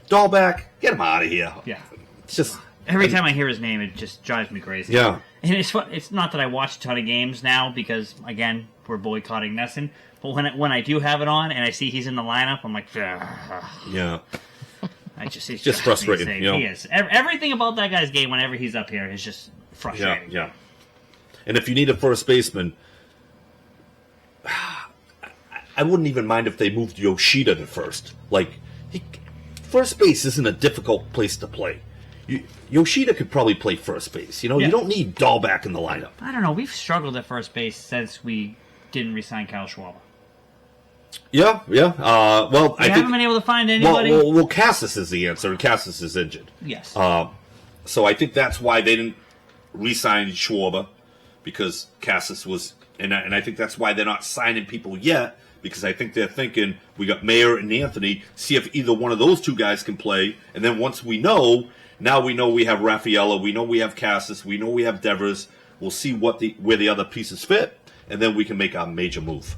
Dahlbach, get him out of here. Yeah. It's just... Every time I hear his name, it just drives me crazy. Yeah. And it's not that I watch a ton of games now because, again, we're boycotting Nesson. But when I do have it on and I see he's in the lineup, I'm like, Yeah. It's just frustrating. insane. You know? He is. Everything about that guy's game whenever he's up here is just frustrating. Yeah. And if you need a first baseman, I wouldn't even mind if they moved Yoshida to first. Like, first base isn't a difficult place to play. Yoshida could probably play first base. You don't need Dahlbach in the lineup. I don't know. We've struggled at first base since we didn't re-sign Kyle Schwarber. Yeah. Well, I haven't been able to find anybody. Well, Cassis is the answer, and Cassis is injured. Yes. So I think that's why they didn't re-sign Schwarber, because Cassis was, and I think that's why they're not signing people yet, because I think they're thinking, we got Mayer and Anthony, see if either one of those two guys can play, and then once we know, now we know we have Raffaella, we know we have Cassis, we know we have Devers, we'll see where the other pieces fit, and then we can make our major move.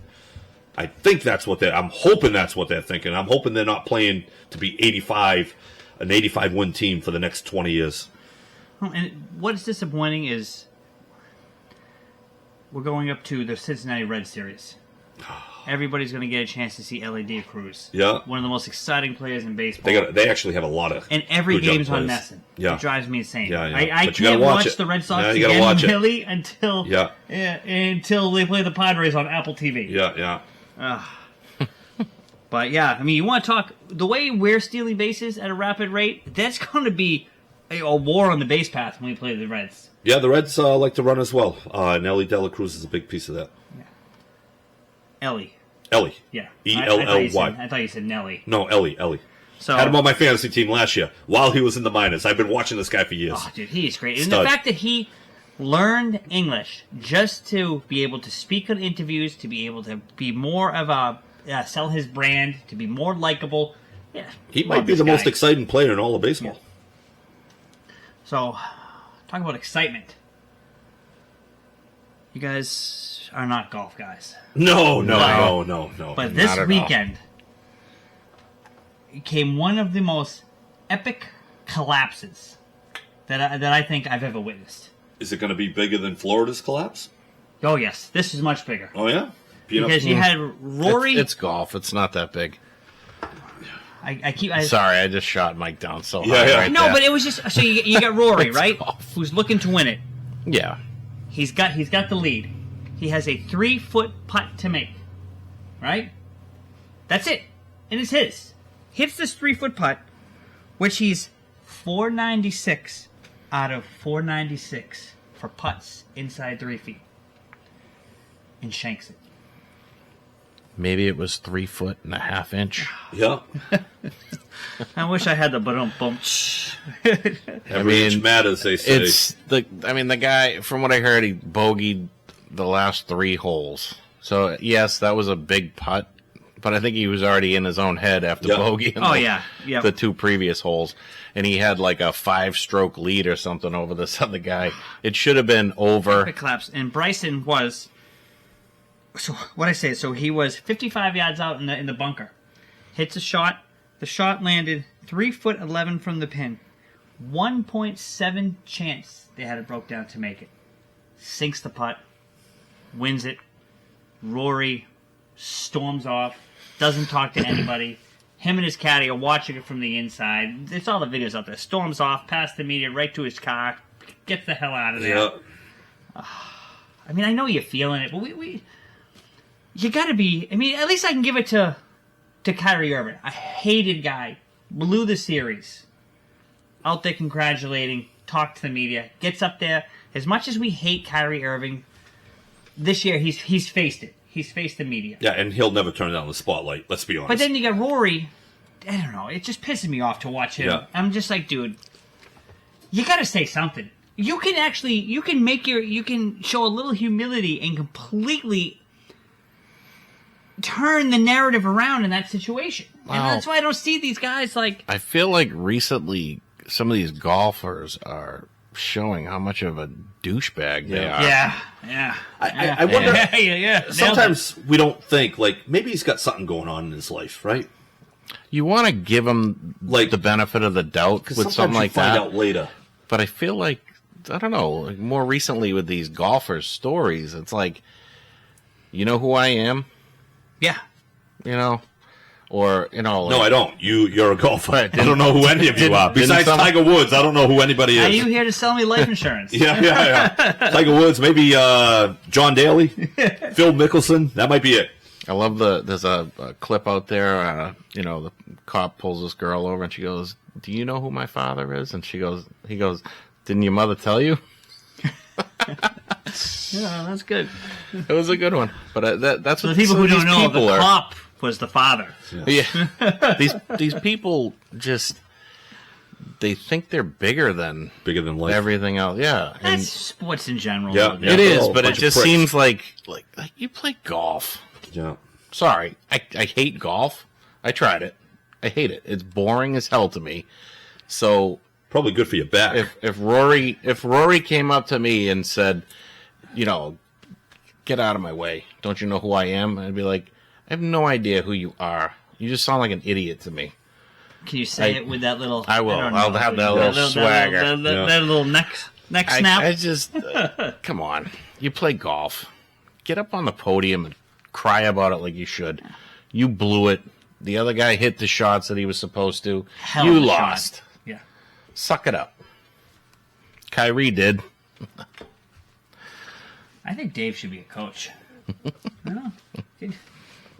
I think I'm hoping that's what they're thinking. I'm hoping they're not playing to be an 85 win team for the next 20 years. And what's disappointing is we're going up to the Cincinnati Reds series. Everybody's going to get a chance to see LED Cruz. Yeah. One of the most exciting players in baseball. They actually have a lot of. And every good young game's on players. Nesson. Yeah. It drives me insane. Yeah. I But you gotta can't watch it. the Red Sox you gotta watch again, it. really, until they play the Padres on Apple TV. Yeah. But yeah, I mean, you want to talk the way we're stealing bases at a rapid rate. That's going to be a war on the base path when we play the Reds. Yeah, the Reds like to run as well. Nelly De La Cruz is a big piece of that. Yeah. Ellie. Yeah. E-L-L-Y. I thought you said Nelly. No, Ellie. So, had him on my fantasy team last year while he was in the minors. I've been watching this guy for years. Oh, dude, he is great. And Stud. the fact that he learned English just to be able to speak on interviews, to be able to be more of a sell his brand, to be more likable. Yeah, He might be the most exciting player in all of baseball. Yeah. So, talk about excitement. You guys are not golf guys. No. But this weekend came one of the most epic collapses that I think I've ever witnessed. Is it going to be bigger than Florida's collapse? Oh, yes. This is much bigger. Oh, yeah? Because you had Rory... It's golf. It's not that big. I Sorry, I just shot Mike down so high. Yeah. Right no, there. but it was just... So you got Rory, right? golf. Who's looking to win it. Yeah. He's got the lead. He has a 3-foot putt to make. Right? That's it. And it's his. Hits this 3-foot putt, which he's 496 out of 496 for putts inside 3 feet. And shanks it. Maybe it was 3.5 inches. Yeah. I wish I had the bump. Every inch matters, they say. It's the guy, from what I heard, he bogeyed the last 3 holes. So, yes, that was a big putt, but I think he was already in his own head after bogeying the 2 previous holes. And he had like a 5-stroke lead or something over this other guy. It should have been over. Epic collapse. And Bryson was... So what I say? So he was 55 yards out in the bunker. Hits a shot. The shot landed 3'11" from the pin. 1.7 chance they had it broke down to make it. Sinks the putt, wins it. Rory storms off, doesn't talk to anybody. Him and his caddy are watching it from the inside. It's all the videos out there. Storms off, past the media, right to his car, gets the hell out of there. Yeah. I mean, I know you're feeling it, but you gotta be. I mean, at least I can give it to Kyrie Irving. A hated guy, blew the series. Out there congratulating, talk to the media, gets up there. As much as we hate Kyrie Irving, this year he's faced it. He's faced the media. Yeah, and he'll never turn down the spotlight. Let's be honest. But then you got Rory. I don't know. It just pisses me off to watch him. Yeah. I'm just like, dude, you got to say something. You can show a little humility and completely turn the narrative around in that situation. Wow. And that's why I don't see these guys like. I feel like recently some of these golfers are showing how much of a douchebag they are. Yeah. I wonder. Yeah. Sometimes we don't think, like, maybe he's got something going on in his life, right? You want to give him Like, the benefit of the doubt with something like find that. out later. But I feel like, I don't know, like more recently with these golfers' stories, it's like, you know who I am? Yeah. You know? Or, you know. No, like, I don't. You're a golfer. I don't know who any of you are. Besides Tiger Woods, I don't know who anybody is. Are you here to sell me life insurance? Yeah. Tiger Woods, maybe John Daly, Phil Mickelson. That might be it. I love there's a clip out there, you know, the cop pulls this girl over and she goes, "Do you know who my father is?" And he goes, "Didn't your mother tell you?" Yeah, that's good. It was a good one. But that's For what the people who don't know, people the are. cop was the father. Yeah. these people just, they think they're bigger than life. Everything else. Yeah. And That's sports in general. Yeah, though. it is, but it bunch of just pricks. seems like you play golf. Yeah. Sorry, I hate golf. I tried it. I hate it. It's boring as hell to me. So Probably good for your back. if Rory came up to me and said, you know, "Get out of my way. Don't you know who I am?" I'd be like, "I have no idea who you are. You just sound like an idiot to me." Can you say it with that little? I will. don't I'll know. have that little swagger. That little neck snap. I just come on. You play golf. Get up on the podium and cry about it like you should. You blew it. The other guy hit the shots that he was supposed to. Hell You of a shot. lost. Yeah. Suck it up. Kyrie did. I think Dave should be a coach. I don't know.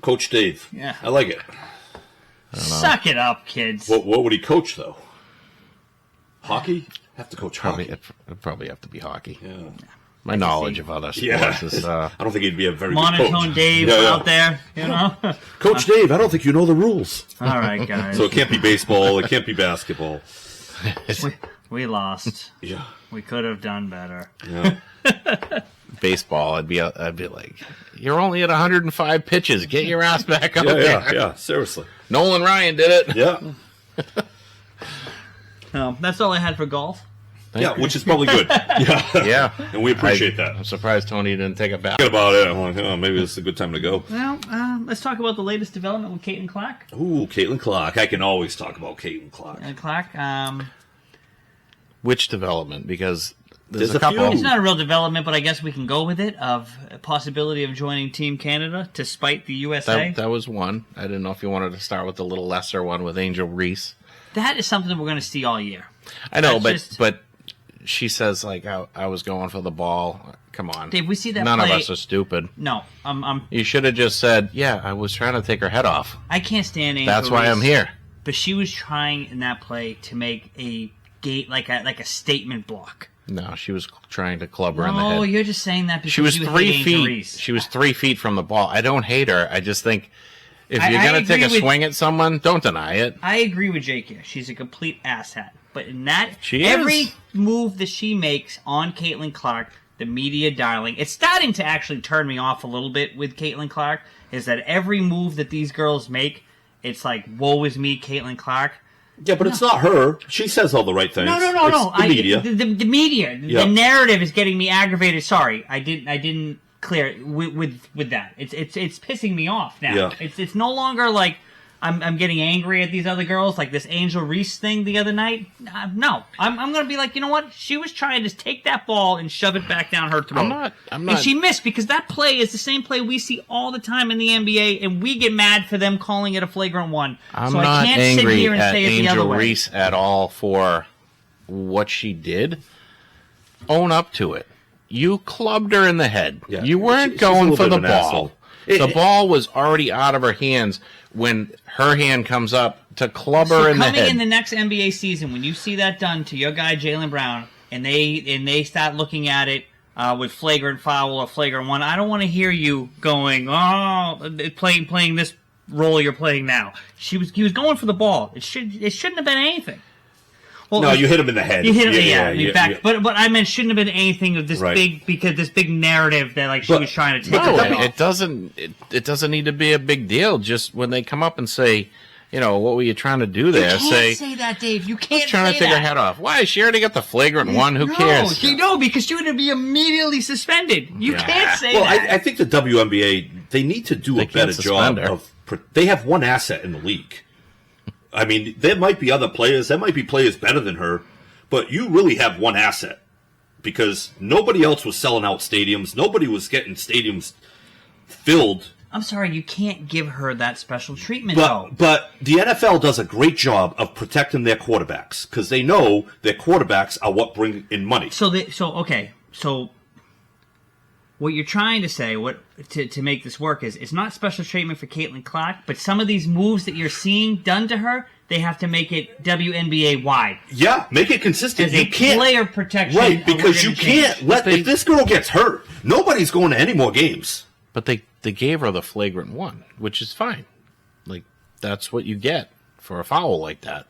Coach Dave. Yeah. I like it. Suck it up, kids. What would he coach, though? Hockey? Have to coach Probably hockey. it'd probably have to be hockey. Yeah. My knowledge of other sports is I don't think he'd be a very good Monotone coach. Dave out there, you know. Coach Dave, I don't think you know the rules. All right, guys. So it can't be baseball. It can't be basketball. we lost. Yeah. We could have done better. Yeah. Baseball. I'd be like, "You're only at 105 pitches. Get your ass back up there." Yeah. Seriously. Nolan Ryan did it. Yeah. That's all I had for golf. Yeah, which is probably good. Yeah. Yeah. And we appreciate that. I'm surprised Tony didn't take it back. Thinking about it, I'm like, oh, maybe this is a good time to go. Well, let's talk about the latest development with Caitlin Clark. Ooh, Caitlin Clark. I can always talk about Caitlin Clark. Which development? Because there's There's a a couple. few. It's not a real development, but I guess we can go with it, of a possibility of joining Team Canada to spite the USA. That was one. I didn't know if you wanted to start with the little lesser one with Angel Reese. That is something we're going to see all year. I know, That's but she says, like, I was going for the ball. Come on. Dave, we see that None play- of us are stupid. No, You should have just said, "Yeah, I was trying to take her head off. I can't stand Angel That's why Reese, I'm here." But she was trying in that play to make a gate like a statement block. No, she was trying to club her in the head. Oh, you're just saying that because She was you 3 hate Angel feet. Reese. She was 3 feet from the ball. I don't hate her. I just think if I- you're I going to take a agree with- swing at someone, don't deny it. I agree with Jake here. She's a complete asshat. But in that, She every is. move that she makes on Caitlin Clark, the media darling, it's starting to actually turn me off a little bit with Caitlin Clark, is that every move that these girls make, it's like, woe is me, Caitlin Clark. Yeah, but it's not her. She says all the right things. No. It's the media. The media. Yeah. The narrative is getting me aggravated. Sorry, I didn't clear it with that. It's pissing me off now. Yeah. It's no longer like, I'm getting angry at these other girls, like this Angel Reese thing the other night. No, I'm going to be like, you know what? She was trying to take that ball and shove it back down her throat. I'm not. And she missed because that play is the same play we see all the time in the NBA, and we get mad for them calling it a flagrant one. I'm so not I can't angry sit here and at say it the other Angel way. Reese at all for what she did. Own up to it. You clubbed her in the head. Yeah. You weren't She's a going little for bit the of an ball. asshole. The ball was already out of her hands when her hand comes up to club her in the head. Coming in the next NBA season, when you see that done to your guy Jaylen Brown, and they start looking at it with flagrant foul or flagrant one, I don't want to hear you going, playing this role you're playing now. He was going for the ball. It shouldn't have been anything. Well, No, you hit him in the head. You hit him, Yeah. But I meant shouldn't have been anything of this Right. this big narrative that like she was trying to take. No, the ball. it doesn't need to be a big deal. Just when they come up and say, what were you trying to do there? You can't say that, Dave. You can't trying to take her head off. Why? She already got the flagrant one. Who cares? No, because you're going to be immediately suspended. You can't say Well, that. I think the WNBA, they need to do a can't better job suspend her. of. They have one asset in the league. I mean, there might be other players. There might be players better than her, but you really have one asset because nobody else was selling out stadiums. Nobody was getting stadiums filled. I'm sorry, you can't give her that special treatment, though. But the NFL does a great job of protecting their quarterbacks because they know their quarterbacks are what bring in money. So what you're trying to say, to make this work is it's not special treatment for Caitlin Clark, but some of these moves that you're seeing done to her, they have to make it WNBA wide. Yeah, make it consistent. As a player protection, right? Because you can't if this girl gets hurt, nobody's going to any more games. But they gave her the flagrant one, which is fine. Like, that's what you get for a foul like that.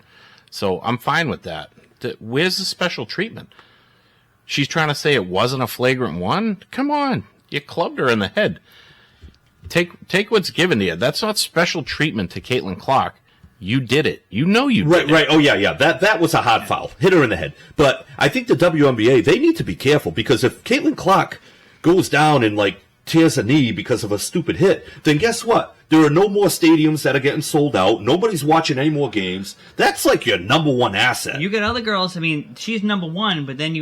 So I'm fine with that. Where's the special treatment? She's trying to say it wasn't a flagrant one? Come on. You clubbed her in the head. Take what's given to you. That's not special treatment to Caitlin Clark. You did it. You know you did it. Right. Oh, yeah. That was a hard foul. Hit her in the head. But I think the WNBA, they need to be careful because if Caitlin Clark goes down and, tears a knee because of a stupid hit, then guess what? There are no more stadiums that are getting sold out. Nobody's watching any more games. That's your number one asset. You get other girls. I mean, she's number one, but then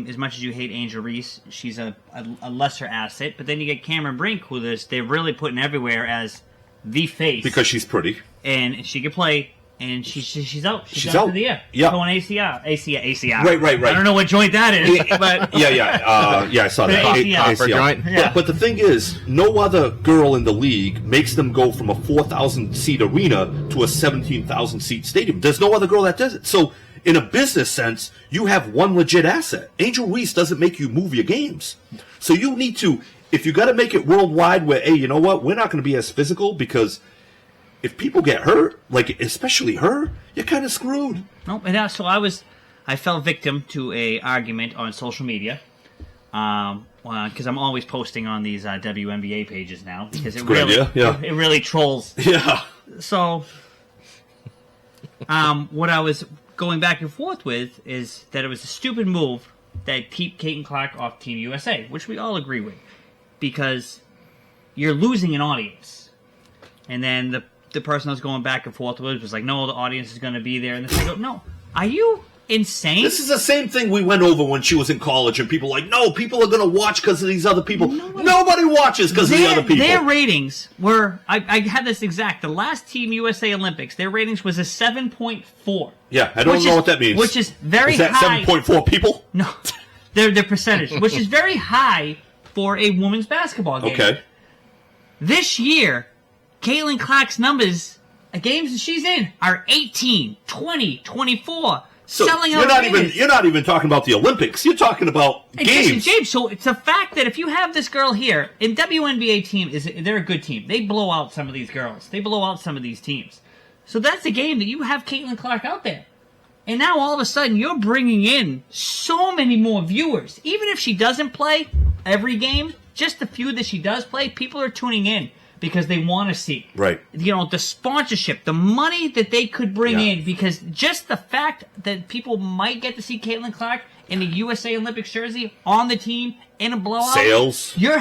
as much as you hate Angel Reese, she's a lesser asset. But then you get Cameron Brink, who they're really putting everywhere as the face because she's pretty and she can play. And she's out. She's out for the year. Yeah. So an ACL. Right. I don't know what joint that is, but yeah. I saw that. ACL. joint. Yeah. But the thing is, no other girl in the league makes them go from a 4,000 seat arena to a 17,000 seat stadium. There's no other girl that does it. So, in a business sense, you have one legit asset. Angel Reese doesn't make you move your games. So you need to, if you got to make it worldwide, where hey, you know what, we're not going to be as physical because. If people get hurt, especially her, you're kind of screwed. No, and so I fell victim to a argument on social media, because I'm always posting on these WNBA pages now because it really trolls. Yeah. So, what I was going back and forth with is that it was a stupid move that keep Caitlin Clark off Team USA, which we all agree with, because you're losing an audience, and then the person I was going back and forth with was like, no, the audience is going to be there. And then I go, no, are you insane? This is the same thing we went over when she was in college, and people were like, no, people are going to watch because of these other people. Nobody watches because of the other people. Their ratings were, I had this exact, the last Team USA Olympics, their ratings was a 7.4. Yeah, I don't know what that means. Which is very high. Is that 7.4 people? No, their percentage, which is very high for a women's basketball game. Okay. This year, Caitlin Clark's numbers, games that she's in, are 18, 20, 24. So selling you're out you're not even talking about the Olympics. You're talking about games. James, so it's a fact that if you have this girl here, and WNBA team they're a good team. They blow out some of these girls. They blow out some of these teams. So that's a game that you have Caitlin Clark out there. And now all of a sudden you're bringing in so many more viewers. Even if she doesn't play every game, just the few that she does play, people are tuning in because they want to see. Right. The sponsorship, the money that they could bring in, because just the fact that people might get to see Caitlin Clark in the USA Olympics jersey on the team in a blowout. Sales. Your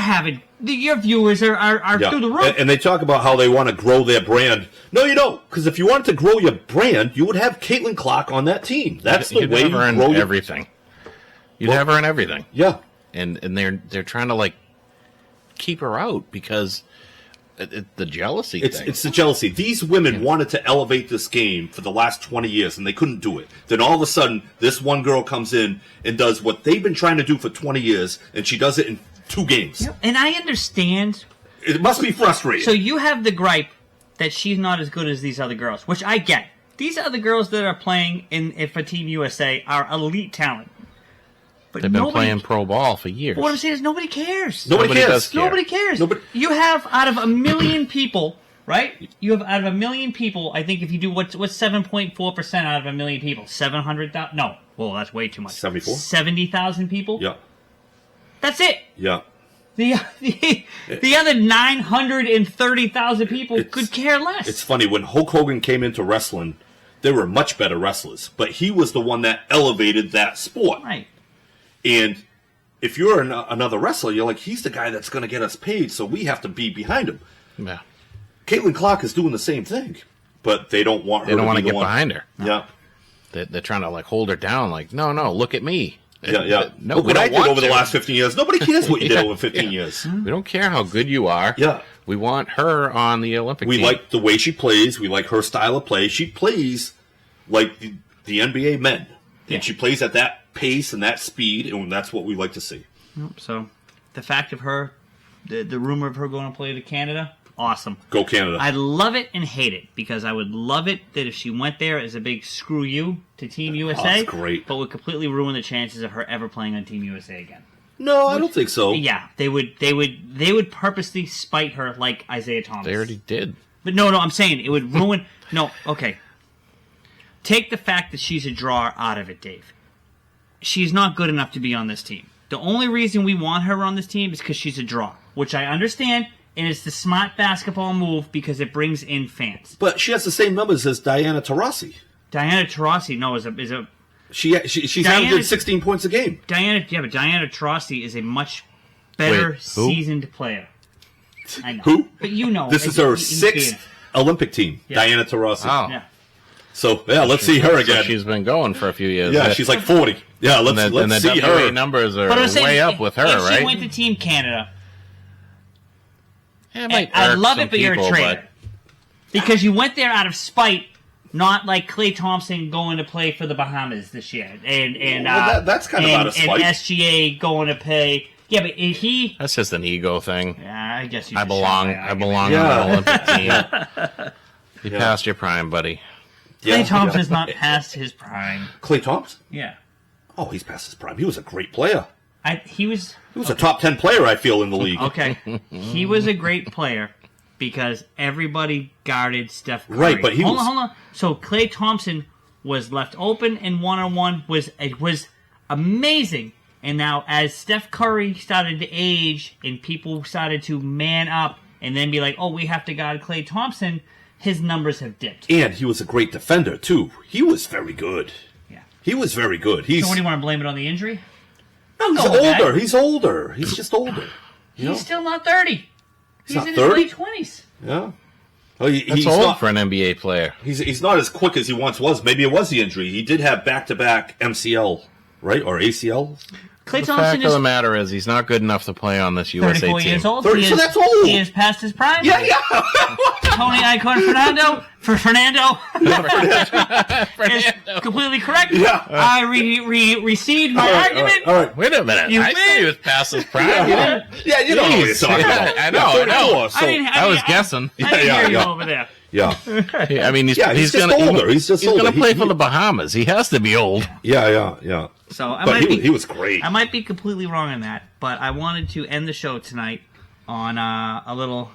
viewers are through the roof. And they talk about how they want to grow their brand. No, you don't. Because if you wanted to grow your brand, you would have Caitlin Clark on that team. That's the way you grow everything. You'd have her in everything. Yeah. And they're trying to keep her out because the jealousy thing. It's the jealousy. These women wanted to elevate this game for the last 20 years, and they couldn't do it. Then all of a sudden, this one girl comes in and does what they've been trying to do for 20 years, and she does it in 2 games. And I understand. It must be frustrating. So you have the gripe that she's not as good as these other girls, which I get. These other girls that are playing for Team USA are elite talent. But they've been playing pro ball for years. But what I'm saying is nobody cares. Nobody cares. Nobody cares. You have out of 1 million people, right? You have out of 1 million people, I think if you do, what's 7.4% out of 1 million people? 700,000? No. Well, that's way too much. 74? 70,000 people? Yeah. That's it. Yeah. The other 930,000 people could care less. It's funny, when Hulk Hogan came into wrestling, they were much better wrestlers. But he was the one that elevated that sport. Right. And if you're another wrestler, you're like, he's the guy that's going to get us paid, so we have to be behind him. Yeah. Caitlin Clark is doing the same thing, but they don't want her They don't want to to get behind her. Yeah. They're trying to hold her down. No, look at me. Yeah. No, look we what I don't did want over the to. last 15 years. Nobody cares what you did over 15 years. We don't care how good you are. Yeah. We want her on the Olympic We team. like the way she plays. We like her style of play. She plays like the NBA men. And she plays at that pace and that speed, and that's what we like to see. So, the fact of her, the rumor of her going to play to Canada, awesome. Go Canada. I love it and hate it, because I would love it that if she went there as a big screw you to Team USA, that's great. But would completely ruin the chances of her ever playing on Team USA again. No, I don't think so. Yeah, they would purposely spite her like Isaiah Thomas. They already did. But no, I'm saying it would ruin. No, okay. Take the fact that she's a draw out of it, Dave. She's not good enough to be on this team. The only reason we want her on this team is because she's a draw, which I understand, and it's the smart basketball move because it brings in fans. But she has the same numbers as Diana Taurasi. Diana Taurasi, no, is a She's averaging 16 points a game. but Diana Taurasi is a much better Wait, who? seasoned player. I know. Who? But you know. This is her 6th Olympic team, Diana Taurasi. Oh. Yeah. So, let's see her So again. she's been going for a few years. Yeah, she's like 40. Yeah, let's and the see WA her. numbers are But I'm saying, way up with her, if right? she went to Team Canada, Yeah, it might I irk love some it, but you're a people, traitor. Because you went there out of spite, not like Klay Thompson going to play for the Bahamas this year. And Well, that's kind of out of spite. And SGA going to play. Yeah, but he... That's just an ego thing. Yeah, I guess you I just belong. shot my I belong Yeah. on the Olympic team. You passed your prime, buddy. Klay Thompson's not past his prime. Klay Thompson? Yeah. Oh, he's past his prime. He was a great player. He was... He was a top 10 player, I feel, in the league. Okay. He was a great player because everybody guarded Steph Curry. Right, but Hold on. So Klay Thompson was left open and one-on-one was amazing. And now as Steph Curry started to age and people started to man up and then be like, oh, we have to guard Klay Thompson, his numbers have dipped. And he was a great defender, too. He was very good. Yeah. He was very good. So what do you want to blame it on the injury? He's go with that. older. He's older. He's just older. He's still not 30. He's not in 30? his late 20s. Yeah. Oh, That's he's old not, for an NBA player. He's not as quick as he once was. Maybe it was the injury. He did have back-to-back MCL, right? Or ACL. Klay The Thompson fact of is the matter is, he's not good enough to play on this USA 34 team. years old. 30, He so is- that's old. He is past his prime. Yeah. Tony Icon Fernando is completely correct. Yeah. I received my argument. All right. Wait a minute. You I win. said he was past his prime. You didn't- Yeah, you know what you're talking about. I know. So, I was guessing. I didn't hear you yeah. over there. yeah. I mean, he's Yeah, he's just gonna, older. He's just older. gonna play He- for the Bahamas. He has to be old. Yeah. So I But might be he was great. I might be completely wrong on that, but I wanted to end the show tonight on a little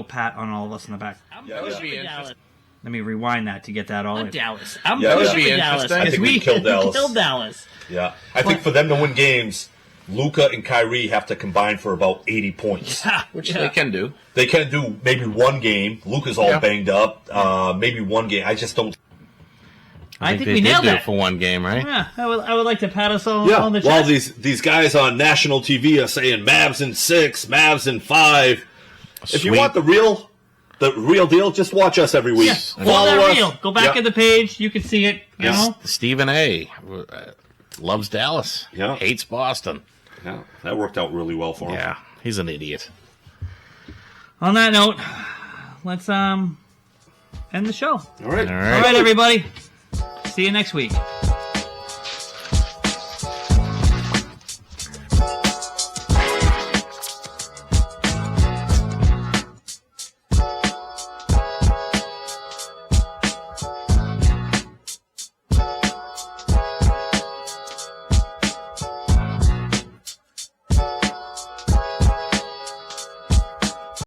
pat on all of us in the back. Let me rewind that to get that all in. Dallas. I'm Yeah, pushing that'd be for Dallas interesting. I think we because killed Dallas. killed Dallas. Yeah. I think for them to win games, Luka and Kyrie have to combine for about 80 points. Which they can do. They can do maybe one game. Luka's all Yeah. banged up. Maybe one game. I just don't. I think they we did nailed do it. it for one game, right? Yeah, I would like to pat us all Yeah. on the Well, chest. these guys on national TV are saying Mavs in 6, Mavs in 5. If you Sweet. want the real deal, just watch us every week. Yeah, Follow that us. reel. Go back Yeah. at the page. You can see it. You know? Stephen A. Loves Dallas. Yeah. Hates Boston. Yeah, that worked out really well for him. Yeah, he's an idiot. On that note, let's end the show. All right. All All right, everybody. See you next week.